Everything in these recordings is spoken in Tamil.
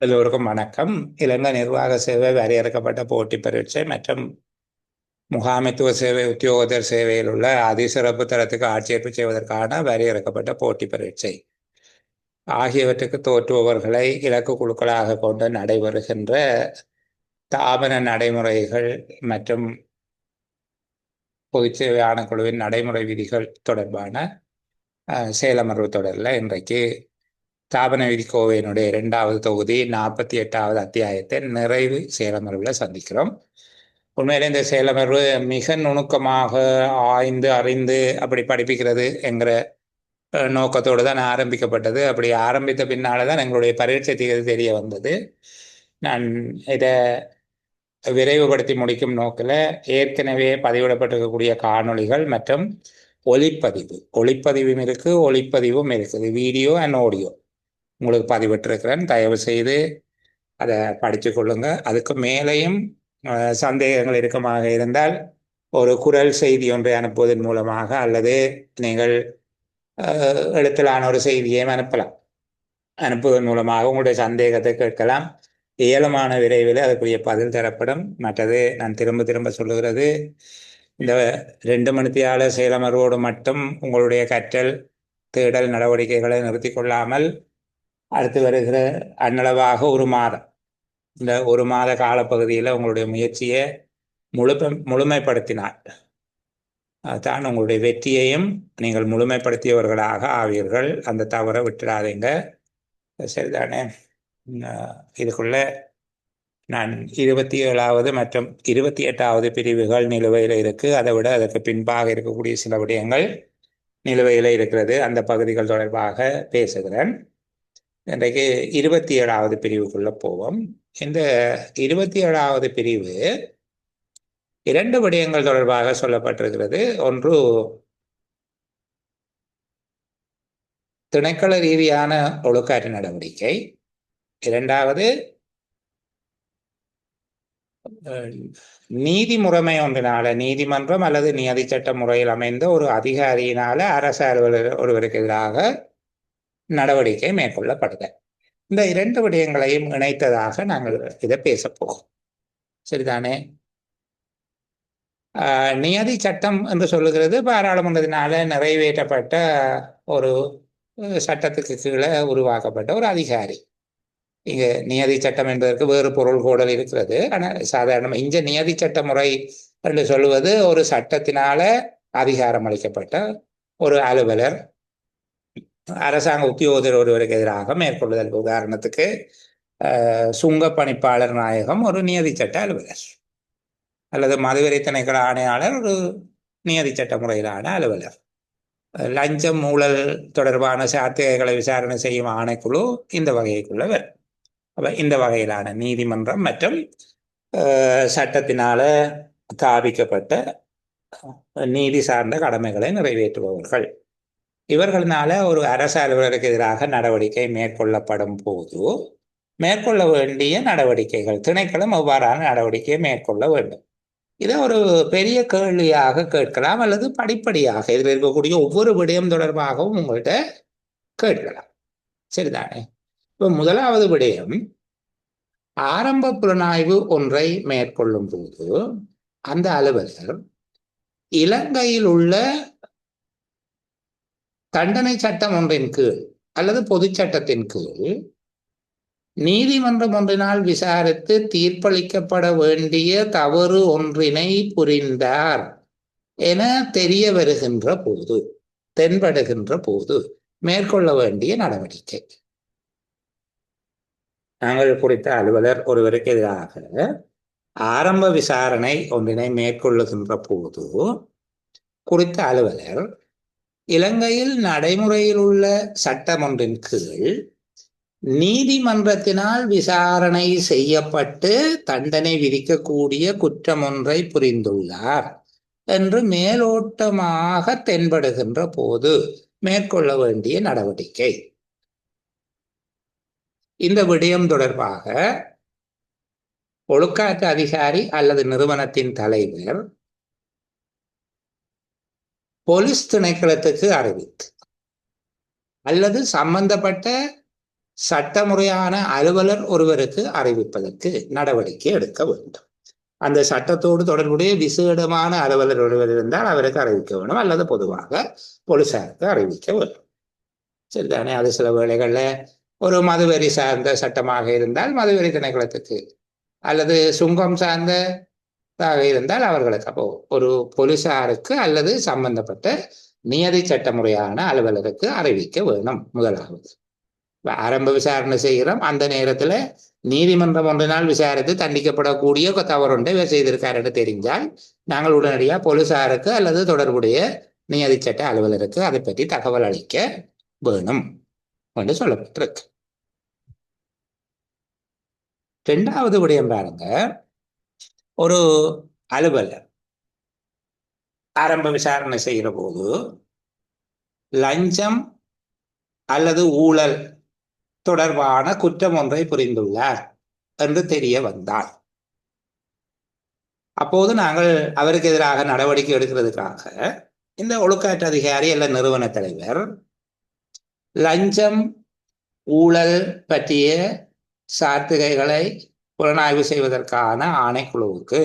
எல்லோருக்கும் வணக்கம். இலங்கை நிர்வாக சேவை வரையறுக்கப்பட்ட போட்டி பரீட்சை மற்றும் முகாமைத்துவ சேவை உத்தியோகத்தர் சேவையில் உள்ள அதிசிறப்பு தரத்துக்கு ஆட்சேர்ப்பு செய்வதற்கான வரையறுக்கப்பட்ட போட்டி பரீட்சை ஆகியவற்றுக்கு தோற்றுபவர்களை இலக்கு குழுக்களாக கொண்டு நடைபெறுகின்ற தாபன நடைமுறைகள் மற்றும் பொதுச் சேவை ஆணைக்குழுவின் நடைமுறை விதிகள் தொடர்பான செயலமர்வு தொடரில் இன்றைக்கு ஸ்தாபன விதிக்கோவையினுடைய 2வது தொகுதி 48வது அத்தியாயத்தை நிறைவு செயலமர்வில் சந்திக்கிறோம். உண்மையிலே இந்த செயலமர்வு மிக நுணுக்கமாக ஆய்ந்து அறிந்து அப்படி படிப்பிக்கிறது என்கிற நோக்கத்தோடு தான் ஆரம்பிக்கப்பட்டது. அப்படி ஆரம்பித்த பின்னால தான் எங்களுடைய பரீட்சை தேதி தெரிய வந்தது. நான் இதை விரைவுபடுத்தி முடிக்கும் நோக்கில் ஏற்கனவே பதிவிடப்பட்டிருக்கக்கூடிய காணொளிகள் மற்றும் ஒளிப்பதிவும் இருக்குது, ஒளிப்பதிவும் இருக்குது, வீடியோ அண்ட் ஆடியோ உங்களுக்கு பதிவிட்டிருக்கிறேன். தயவு செய்து அதை படித்து கொள்ளுங்க. அதுக்கு மேலேயும் சந்தேகங்கள் இருக்குமாக இருந்தால் ஒரு குரல் செய்தி ஒன்றை அனுப்புவதன் மூலமாக அல்லது நீங்கள் எழுத்திலான ஒரு செய்தியை அனுப்புவதன் மூலமாக உங்களுடைய சந்தேகத்தை கேட்கலாம். ஏலமான விரைவில் அதுக்குரிய பதில் தரப்படும். மற்றது நான் திரும்ப திரும்ப சொல்லுகிறது, இந்த 2 மணித்தியால செயலமர்வோடு மட்டும் உங்களுடைய கற்றல் தேடல் நடவடிக்கைகளை நிறுத்தி கொள்ளாமல் அடுத்து வருகிற அன்னளவாக ஒரு மாதம், இந்த ஒரு மாத காலப்பகுதியில் உங்களுடைய முயற்சியை முழுமைப்படுத்தினார் தான் உங்களுடைய வெற்றியையும் நீங்கள் முழுமைப்படுத்தியவர்களாக ஆவீர்கள். அந்த தவறை விட்டுடாதீங்க, சரிதானே? இதுக்குள்ள நான் 27வது மற்றும் 28வது பிரிவுகள் நிலுவையில் இருக்குது. அதை விட அதற்கு பின்பாக இருக்கக்கூடிய சில விடயங்கள் நிலுவையில் இருக்கிறது. அந்த பகுதிகள் தொடர்பாக பேசுகிறேன். இன்றைக்கு 27வது பிரிவுக்குள்ள போவோம். இந்த 27வது பிரிவு 2 விடயங்கள் தொடர்பாக சொல்லப்பட்டிருக்கிறது. ஒன்று திணைக்கள ரீதியான ஒழுக்காற்று நடவடிக்கை, 2வது நீதி முறைமை ஒன்றினால, நீதிமன்றம் அல்லது நியதி சட்ட முறையில் அமைந்த ஒரு அதிகாரியினால அரசு அலுவலர் ஒருவருக்கு எதிராக நடவடிக்கை மேற்கொள்ளப்படுது. இந்த 2 விடயங்களையும் இணைத்ததாக நாங்கள் இதை பேசப்போம், சரிதானே? நியதி சட்டம் என்று சொல்லுகிறது பாராளுமன்றத்தினால நிறைவேற்றப்பட்ட ஒரு சட்டத்துக்கு கீழே உருவாக்கப்பட்ட ஒரு அதிகாரி. இங்க நியதி சட்டம் என்பதற்கு வேறு பொருள் கூடல் இருக்கிறது. ஆனால் சாதாரணமாக இங்க நியதி சட்ட முறை என்று சொல்லுவது ஒரு சட்டத்தினால அதிகாரம் அளிக்கப்பட்ட ஒரு அலுவலர் அரசாங்க உத்தியோகத்தர் ஒருவருக்கு எதிராக மேற்கொள்ளுதல். உதாரணத்துக்கு சுங்க பணிப்பாளர் நாயகம் ஒரு நியதி சட்ட அலுவலர், அல்லது மதுவரி திணைக்கள ஆணையாளர் ஒரு நியதி சட்ட முறையிலான அலுவலர். லஞ்சம் ஊழல் தொடர்பான சாத்தியங்களை விசாரணை செய்யும் ஆணைக்குழு இந்த வகைக்குள்ள வரும். அப்ப இந்த வகையிலான நீதிமன்றம் மற்றும் சட்டத்தினால ஸ்தாபிக்கப்பட்ட நீதி சார்ந்த கடமைகளை நிறைவேற்றுபவர்கள், இவர்களினால ஒரு அரசு அலுவலருக்கு எதிராக நடவடிக்கை மேற்கொள்ளப்படும் போது மேற்கொள்ள வேண்டிய நடவடிக்கைகள், திணைக்களம் எவ்வாறான நடவடிக்கையை மேற்கொள்ள வேண்டும், இதை ஒரு பெரிய கேள்வியாக கேட்கலாம் அல்லது படிப்படியாக இதில் இருக்கக்கூடிய ஒவ்வொரு விடயம் தொடர்பாகவும் உங்கள்கிட்ட கேட்கலாம், சரிதானே? இப்போ முதலாவது விடயம், ஆரம்ப புலனாய்வு ஒன்றை மேற்கொள்ளும் போது அந்த அலுவலர் இலங்கையில் உள்ள தண்டனை சட்டம் ஒன்றின் கீழ் அல்லது பொது சட்டத்தின் கீழ் நீதிமன்றம் ஒன்றினால் விசாரித்து தீர்ப்பளிக்கப்பட வேண்டிய தவறு ஒன்றினை புரிந்தார் என தெரிய வருகின்ற போது, தென்படுகின்ற போது மேற்கொள்ள வேண்டிய நடவடிக்கை. நாங்கள் குறித்த அலுவலர் ஒருவருக்கு எதிராக ஆரம்ப விசாரணை ஒன்றினை மேற்கொள்ளுகின்ற போது குறித்த அலுவலர் இலங்கையில் நடைமுறையில் உள்ள சட்டம் ஒன்றின் கீழ் நீதிமன்றத்தினால் விசாரணை செய்யப்பட்டு தண்டனை விதிக்கக்கூடிய குற்றம் ஒன்றை புரிந்துள்ளார் என்று மேலோட்டமாக தென்படுகின்ற போது மேற்கொள்ள வேண்டிய நடவடிக்கை. இந்த விடயம் தொடர்பாக ஒழுக்காற்று அதிகாரி அல்லது நிறுவனத்தின் தலைவர் போலீஸ் திணைக்களத்துக்கு அறிவித்து அல்லது சம்பந்தப்பட்ட சட்டமுறையான அலுவலர் ஒருவருக்கு அறிவிப்பதற்கு நடவடிக்கை எடுக்க வேண்டும். அந்த சட்டத்தோடு தொடர்புடைய விசேடமான அலுவலர் ஒருவர் இருந்தால் அவருக்கு அறிவிக்க வேண்டும், அல்லது பொதுவாக போலீசாருக்கு அறிவிக்க வேண்டும். சரிதானே? அது சில வேளைகளில் ஒரு மதுவெறி சார்ந்த சட்டமாக இருந்தால் மதுவெறி திணைக்களத்துக்கு, அல்லது சுங்கம் சார்ந்ததாக இருந்தால் அவர்களுக்கு, அப்போ ஒரு போலீசாருக்கு அல்லது சம்பந்தப்பட்ட நியதி சட்டமுறையான அலுவலருக்கு அறிவிக்க வேணும். முதலாவது ஆரம்ப விசாரணை செய்கிறோம், அந்த நேரத்தில் நீதிமன்றம் ஒன்றினால் விசாரித்து தண்டிக்கப்படக்கூடிய தவறுண்டை இவர் செய்திருக்கார் என்று தெரிஞ்சால் நாங்கள் உடனடியாக போலீசாருக்கு அல்லது தொடர்புடைய நியதி சட்ட அலுவலருக்கு அதை பற்றி தகவல் அளிக்க வேணும் என்று சொல்லப்பட்டிருக்கு. இரண்டாவது விடயம் பாருங்க, ஒரு அலுவலர் ஆரம்ப விசாரணை செய்கிற போது லஞ்சம் அல்லது ஊழல் தொடர்பான குற்றம் ஒன்றை புரிந்துள்ளார் என்று தெரிய வந்தார், அப்போது நாங்கள் அவருக்கு எதிராக நடவடிக்கை எடுக்கிறதுக்காக இந்த ஒழுக்காற்று அதிகாரி அல்ல நிறுவன தலைவர் லஞ்சம் ஊழல் பற்றிய சார்த்திகைகளை புலனாய்வு செய்வதற்கான ஆணைக்குழுவுக்கு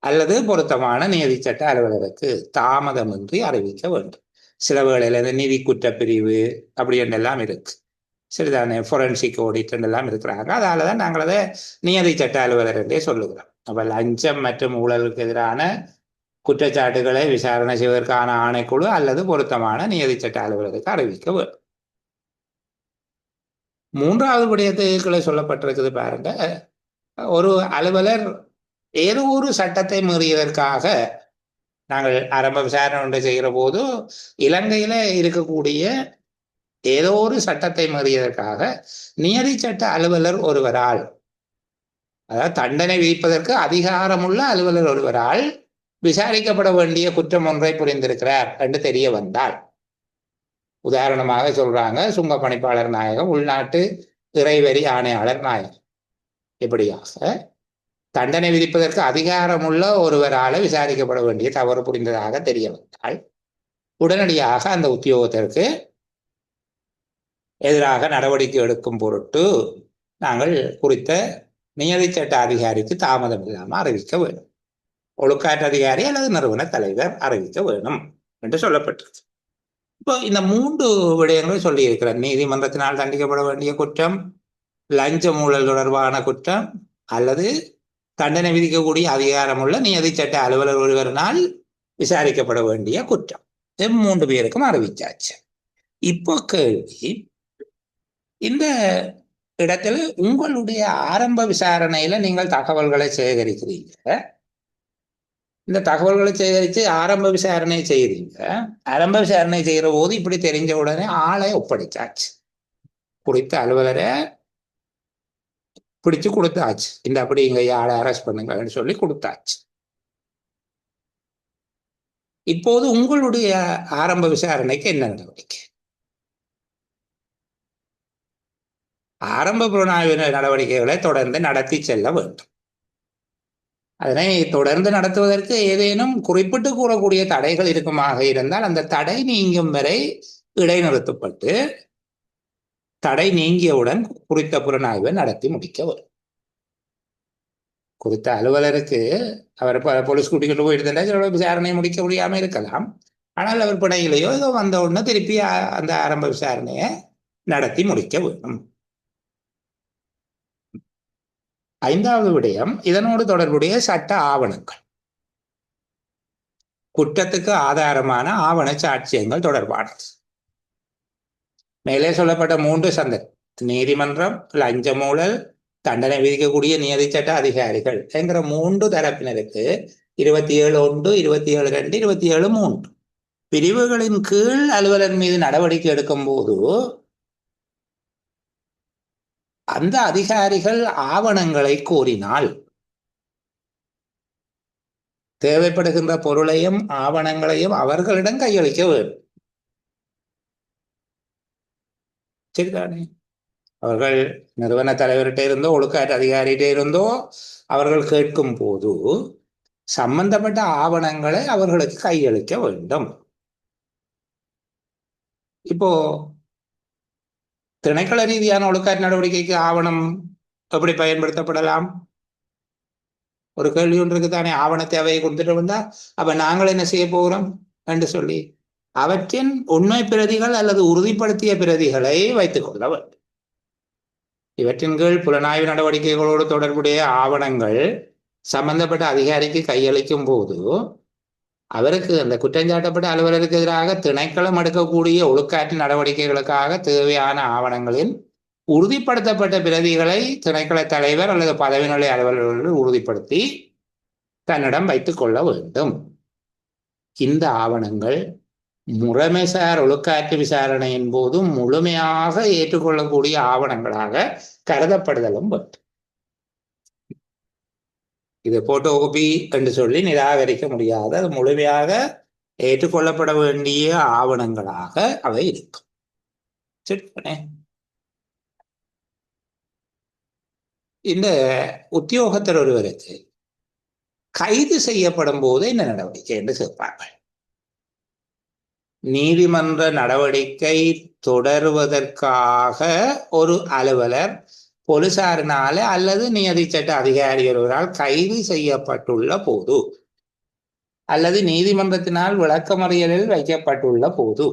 அல்லது பொருத்தமான நீதி சட்ட அலுவலருக்கு தாமதமின்றி அறிவிக்க வேண்டும். சில வேளையில் நீதி குற்றப்பிரிவு அப்படி என்றெல்லாம் இருக்கு, சரிதானே? ஃபொரன்சிக் ஆடிட் எல்லாம் இருக்கிறாங்க. அதால தான் நாங்கள் அதை நியதி சட்ட அலுவலர் என்றே சொல்லுகிறோம். அப்போ லஞ்சம் மற்றும் ஊழலுக்கு எதிரான குற்றச்சாட்டுகளை விசாரணை செய்வதற்கான ஆணைக்குழு அல்லது பொருத்தமான நியதி சட்ட அலுவலருக்கு அறிவிக்க வேண்டும். மூன்றாவது விடயத்துக்களை சொல்லப்பட்டிருக்குது பாருங்க, ஒரு அலுவலர் ஏதோ ஒரு சட்டத்தை மீறியதற்காக நாங்கள் ஆரம்ப விசாரணை ஒன்று செய்கிற போது இலங்கையில இருக்கக்கூடிய ஏதோ ஒரு சட்டத்தை மீறியதற்காக நியதி சட்ட அலுவலர் ஒருவரால், அதாவது தண்டனை விதிப்பதற்கு அதிகாரமுள்ள அலுவலர் ஒருவரால் விசாரிக்கப்பட வேண்டிய குற்றம் ஒன்றை புரிந்திருக்கிறார் என்று தெரிய வந்தால், உதாரணமாக சொல்றாங்க சுங்க பணிப்பாளர் நாயகம், உள்நாட்டு இறைவரி ஆணையாளர் நாயகம், இப்படியாக தண்டனை விதிப்பதற்கு அதிகாரமுள்ள ஒருவரால் விசாரிக்கப்பட வேண்டிய தவறு புரிந்ததாக தெரிய வந்தால் உடனடியாக அந்த உத்தியோகத்திற்கு எதிராக நடவடிக்கை எடுக்கும் பொருட்டு நாங்கள் குறித்த நியதி சட்ட அதிகாரிக்கு தாமதம் இல்லாமல் அறிவிக்க வேண்டும். ஒழுக்காற்று அதிகாரி அல்லது நிறுவன தலைவர் அறிவிக்க வேண்டும் என்று சொல்லப்பட்டிருக்கு. இப்போ இந்த மூன்று விடயங்களை சொல்லி இருக்கிறார். நீதிமன்றத்தினால் தண்டிக்கப்பட வேண்டிய குற்றம், லஞ்ச ஊழல் தொடர்பான குற்றம், அல்லது தண்டனை விதிக்கக்கூடிய அதிகாரமுள்ள நியதி சட்ட அலுவலர் ஒருவரினால் விசாரிக்கப்பட வேண்டிய குற்றம். மூன்று பேருக்கும் அறிவிச்சாச்சு. இப்போ கேள்வி, இந்த இடத்துல உங்களுடைய ஆரம்ப விசாரணையில நீங்கள் தகவல்களை சேகரிக்கிறீங்க, இந்த தகவல்களை சேகரித்து ஆரம்ப விசாரணை செய்கிறீங்க. ஆரம்ப விசாரணை செய்கிற போது இப்படி தெரிஞ்ச உடனே ஆளை ஒப்படைச்சாச்சு, குறித்த அலுவலரை பிடிச்சு கொடுத்தாச்சு, இந்த அப்படி இங்க ஆளை அரெஸ்ட் பண்ணுங்கன்னு சொல்லி கொடுத்தாச்சு. இப்போது உங்களுடைய ஆரம்ப விசாரணைக்கு என்ன நடவடிக்கை? ஆரம்ப புலனாய்வு நடவடிக்கைகளை தொடர்ந்து நடத்தி செல்ல வேண்டும். அதனை தொடர்ந்து நடத்துவதற்கு ஏதேனும் குறிப்பிட்டு கூறக்கூடிய தடைகள் இருக்குமாக இருந்தால் அந்த தடை நீங்கும் வரை இடைநிறுத்தப்பட்டு தடை நீங்கியவுடன் குறித்த புலனாய்வை நடத்தி முடிக்க வரும். குறித்த அலுவலருக்கு அவர் போலீஸ் கூட்டிக்கிட்டு போயிருந்தா விசாரணை முடிக்க முடியாம இருக்கலாம். ஆனால் அவர் பிணையிலையோ ஏதோ வந்த உடனே திருப்பி அந்த ஆரம்ப விசாரணையை நடத்தி முடிக்க வேண்டும். ஐந்தாவது விடயம், இதனோடு தொடர்புடைய சட்ட ஆவணங்கள், குற்றத்துக்கு ஆதாரமான ஆவண சாட்சியங்கள் தொடர்பானது. மேலே சொல்லப்பட்ட மூன்று சந்ததி, நீதிமன்றம், லஞ்ச ஊழல், தண்டனை விதிக்கக்கூடிய நியதி சட்ட அதிகாரிகள் என்கிற மூன்று தரப்பினருக்கு 27(1), 27(2), 27(3) பிரிவுகளின் கீழ் அலுவலர் மீது நடவடிக்கை எடுக்கும் போது அந்த அதிகாரிகள் ஆவணங்களை கோரினால் தேவைப்படுகின்ற பொருளையும் ஆவணங்களையும் அவர்களிடம் கையளிக்க வேண்டும். சரிதானே? அவர்கள் நிறுவன தலைவர்கிட்ட இருந்தோ ஒழுக்காற்று அதிகாரிகிட்ட இருந்தோ அவர்கள் கேட்கும் போது சம்பந்தப்பட்ட ஆவணங்களை அவர்களுக்கு கையளிக்க வேண்டும். இப்போ திணைக்கள ரீதியான ஒழுக்காற்று நடவடிக்கைக்கு ஆவணம் எப்படி பயன்படுத்தப்படலாம்? ஒரு கேள்வி ஒன்றுக்கு தானே. ஆவணத்தை அவையை கொடுத்துட்டு வந்தா அப்ப நாங்கள் என்ன செய்ய போகிறோம் என்று சொல்லி அவற்றின் உண்மை பிரதிகள் அல்லது உறுதிப்படுத்திய பிரதிகளை வைத்துக் கொள்ள வேண்டும். இவற்றின் கீழ் புலனாய்வு நடவடிக்கைகளோடு தொடர்புடைய ஆவணங்கள் சம்பந்தப்பட்ட அதிகாரிக்கு கையளிக்கும் போது அவருக்கு அந்த குற்றஞ்சாட்டப்பட்ட அலுவலருக்கு எதிராக திணைக்களம் எடுக்கக்கூடிய ஒழுக்காற்று நடவடிக்கைகளுக்காக தேவையான ஆவணங்களின் உறுதிப்படுத்தப்பட்ட பிரதிகளை திணைக்கள தலைவர் அல்லது பதவிநிலை அலுவலர்கள் உறுதிப்படுத்தி தன்னிடம் வைத்துக் கொள்ள வேண்டும். இந்த ஆவணங்கள் முறைமைசார் ஒழுக்காற்று விசாரணையின் போது முழுமையாக ஏற்றுக்கொள்ளக்கூடிய ஆவணங்களாக கருதப்படுதலும் வேண்டும். இது போட்டோகோபி என்று சொல்லி நிராகரிக்க முடியாத, அது முழுமையாக ஏற்றுக்கொள்ளப்பட வேண்டிய ஆவணங்களாக அவை இருக்கும். சரி, இந்த உத்தியோகத்தர் ஒருவருக்கு கைது செய்யப்படும் போது என்ன நடவடிக்கை என்று கேட்பார்கள். நீதிமன்ற நடவடிக்கை தொடர்வதற்காக ஒரு அலுவலர் போலீசாரினால அல்லது நியதி சட்ட அதிகாரி ஒருவரால் கைது செய்யப்பட்டுள்ள போது அல்லது நீதிமன்றத்தினால் விளக்கமறியலில் வைக்கப்பட்டுள்ள போது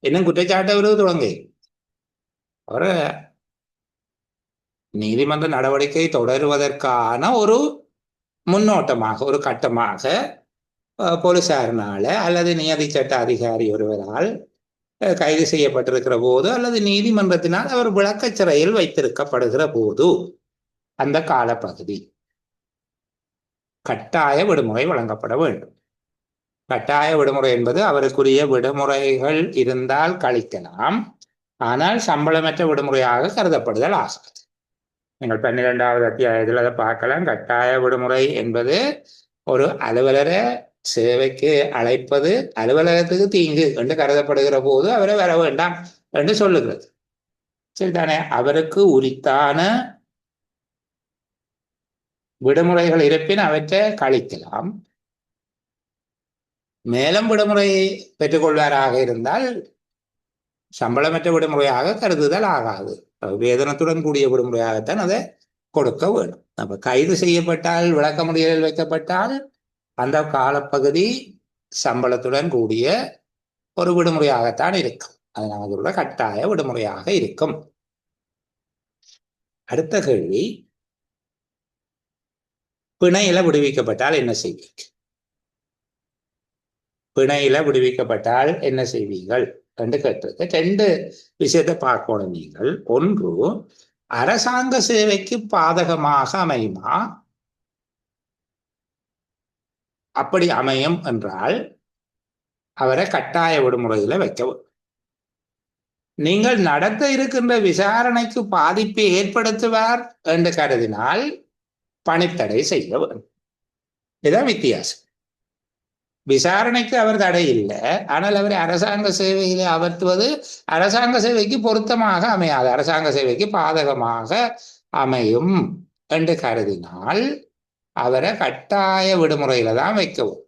இன்னும் குற்றச்சாட்டு வருவது தொடங்கு அவர் நீதிமன்ற நடவடிக்கை தொடருவதற்கான ஒரு முன்னோட்டமாக, ஒரு கட்டமாக போலீசாரினால அல்லது நியதி சட்ட அதிகாரி ஒருவரால் கைது செய்யப்பட்டிருக்கிற போது அல்லது நீதிமன்றத்தினால் அவர் விளக்கச் சிறையில் வைத்திருக்கப்படுகிற போது அந்த காலப்பகுதி கட்டாய விடுமுறை வழங்கப்பட வேண்டும். கட்டாய விடுமுறை என்பது அவருக்குரிய விடுமுறைகள் இருந்தால் கழிக்கலாம், ஆனால் சம்பளமற்ற விடுமுறையாக கருதப்படுதல் ஆகாது. நீங்கள் 12வது அத்தியாயத்தில் அதை பார்க்கலாம். கட்டாய விடுமுறை என்பது ஒரு அலுவலரை சேவைக்கு அழைப்பது அலுவலகத்துக்கு தீங்கு என்று கருதப்படுகிற போது அவரை வர வேண்டாம் என்று சொல்லுகிறது. சரிதானே? அவருக்கு உரித்தான விடுமுறைகள் இருப்பின் அவற்றை கழிக்கலாம். மேலும் விடுமுறை பெற்றுக்கொள்வாராக இருந்தால் சம்பளமற்ற விடுமுறையாக கருதுதல் ஆகாது. வேதனத்துடன் கூடிய விடுமுறையாகத்தான் அதை கொடுக்க வேண்டும். அப்ப கைது செய்யப்பட்டால், விளக்கமறியலில் வைக்கப்பட்டால் அந்த காலப்பகுதி சம்பளத்துடன் கூடிய ஒரு விடுமுறையாகத்தான் இருக்கும். அது நமக்கு கட்டாய விடுமுறையாக இருக்கும். அடுத்த கேள்வி, பிணையில விடுவிக்கப்பட்டால் என்ன செய்வீங்க? பிணையில விடுவிக்கப்பட்டால் என்ன செய்வீர்கள் என்று கேட்டிருக்க. 2 விஷயத்தை பார்க்கணும் நீங்கள். ஒன்று, அரசாங்க சேவைக்கு பாதகமாக அமையுமா? அப்படி அமையும் என்றால் அவரை கட்டாய விடுமுறையில வைக்கவும். நீங்கள் நடத்த இருக்கின்ற விசாரணைக்கு பாதிப்பை ஏற்படுத்துவார் என்று கருதினால் பணித்தடை செய்ய வேண்டும். இதுதான் வித்தியாசம். விசாரணைக்கு அவர் தடை இல்லை, ஆனால் அவரை அரசாங்க சேவையிலே அமர்த்துவது அரசாங்க சேவைக்கு பொருத்தமாக அமையாது, அரசாங்க சேவைக்கு பாதகமாக அமையும் என்று கருதினால் அவரை கட்டாய விடுமுறையில தான் வைக்கவும்.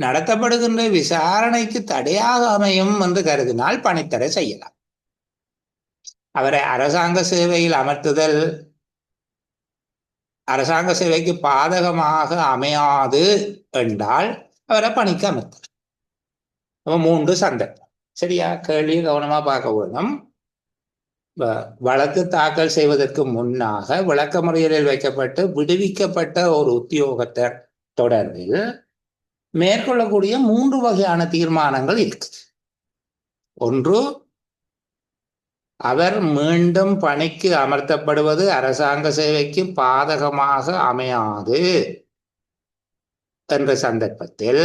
நடத்தப்படுகின்ற விசாரணைக்கு தடையாக அமையும் என்று கருதினால் பணித்தடை செய்யலாம். அவரை அரசாங்க சேவையில் அமர்த்துதல் அரசாங்க சேவைக்கு பாதகமாக அமையாது என்றால் அவரை பணிக்கு அமர்த்தலாம். 3 சந்தர்ப்பம். சரியா? கேள்வி கவனமா பார்க்க வேணும். வழக்கு தாக்கல் செய்வதற்கு முன்னாக விளக்கமறியலில் வைக்கப்பட்டு விடுவிக்கப்பட்ட ஒரு உத்தியோகத்தர் தொடர்பில் மேற்கொள்ளக்கூடிய 3 வகையான தீர்மானங்கள் இருக்குது. ஒன்று, அவர் மீண்டும் பணிக்கு அமர்த்தப்படுவது அரசாங்க சேவைக்கு பாதகமாக அமையாது என்ற சந்தர்ப்பத்தில்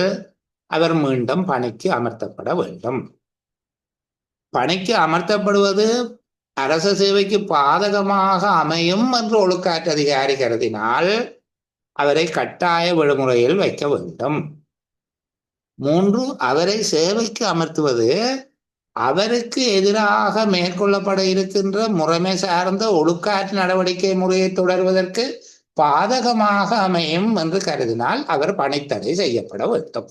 அவர் மீண்டும் பணிக்கு அமர்த்தப்பட வேண்டும். பணிக்கு அமர்த்தப்படுவது அரச சேவைக்கு பாதகமாக அமையும் என்று ஒழுக்காற்று அதிகாரி கருதினால் அவரை கட்டாய விடுமுறையில் வைக்க வேண்டும். 3, அவரை சேவைக்கு அமர்த்துவது அவருக்கு எதிராக மேற்கொள்ளப்பட இருக்கின்ற முறைமை சார்ந்த ஒழுக்காற்று நடவடிக்கை முறையை தொடர்வதற்கு பாதகமாக அமையும் என்று கருதினால் அவர் பணித்தடை செய்யப்பட வேண்டும்.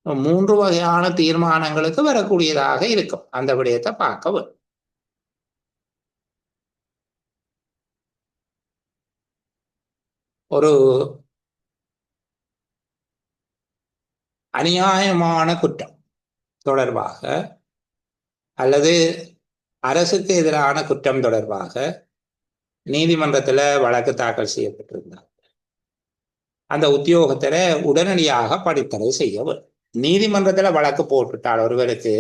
3 வகையான தீர்மானங்களுக்கு வரக்கூடியதாக இருக்கும். அந்த விடயத்தை பார்க்க வேண்டும். ஒரு அநியாயமான குற்றம் தொடர்பாக அல்லது அரசுக்கு எதிரான குற்றம் தொடர்பாக நீதிமன்றத்தில் வழக்கு தாக்கல் செய்யப்பட்டிருந்தார். அந்த உத்தியோகத்தரை உடனடியாக படித்தடை செய்ய வேண்டும். நீதிமன்றத்தில் வழக்கு போட்டுட்டால் ஒருவருக்கு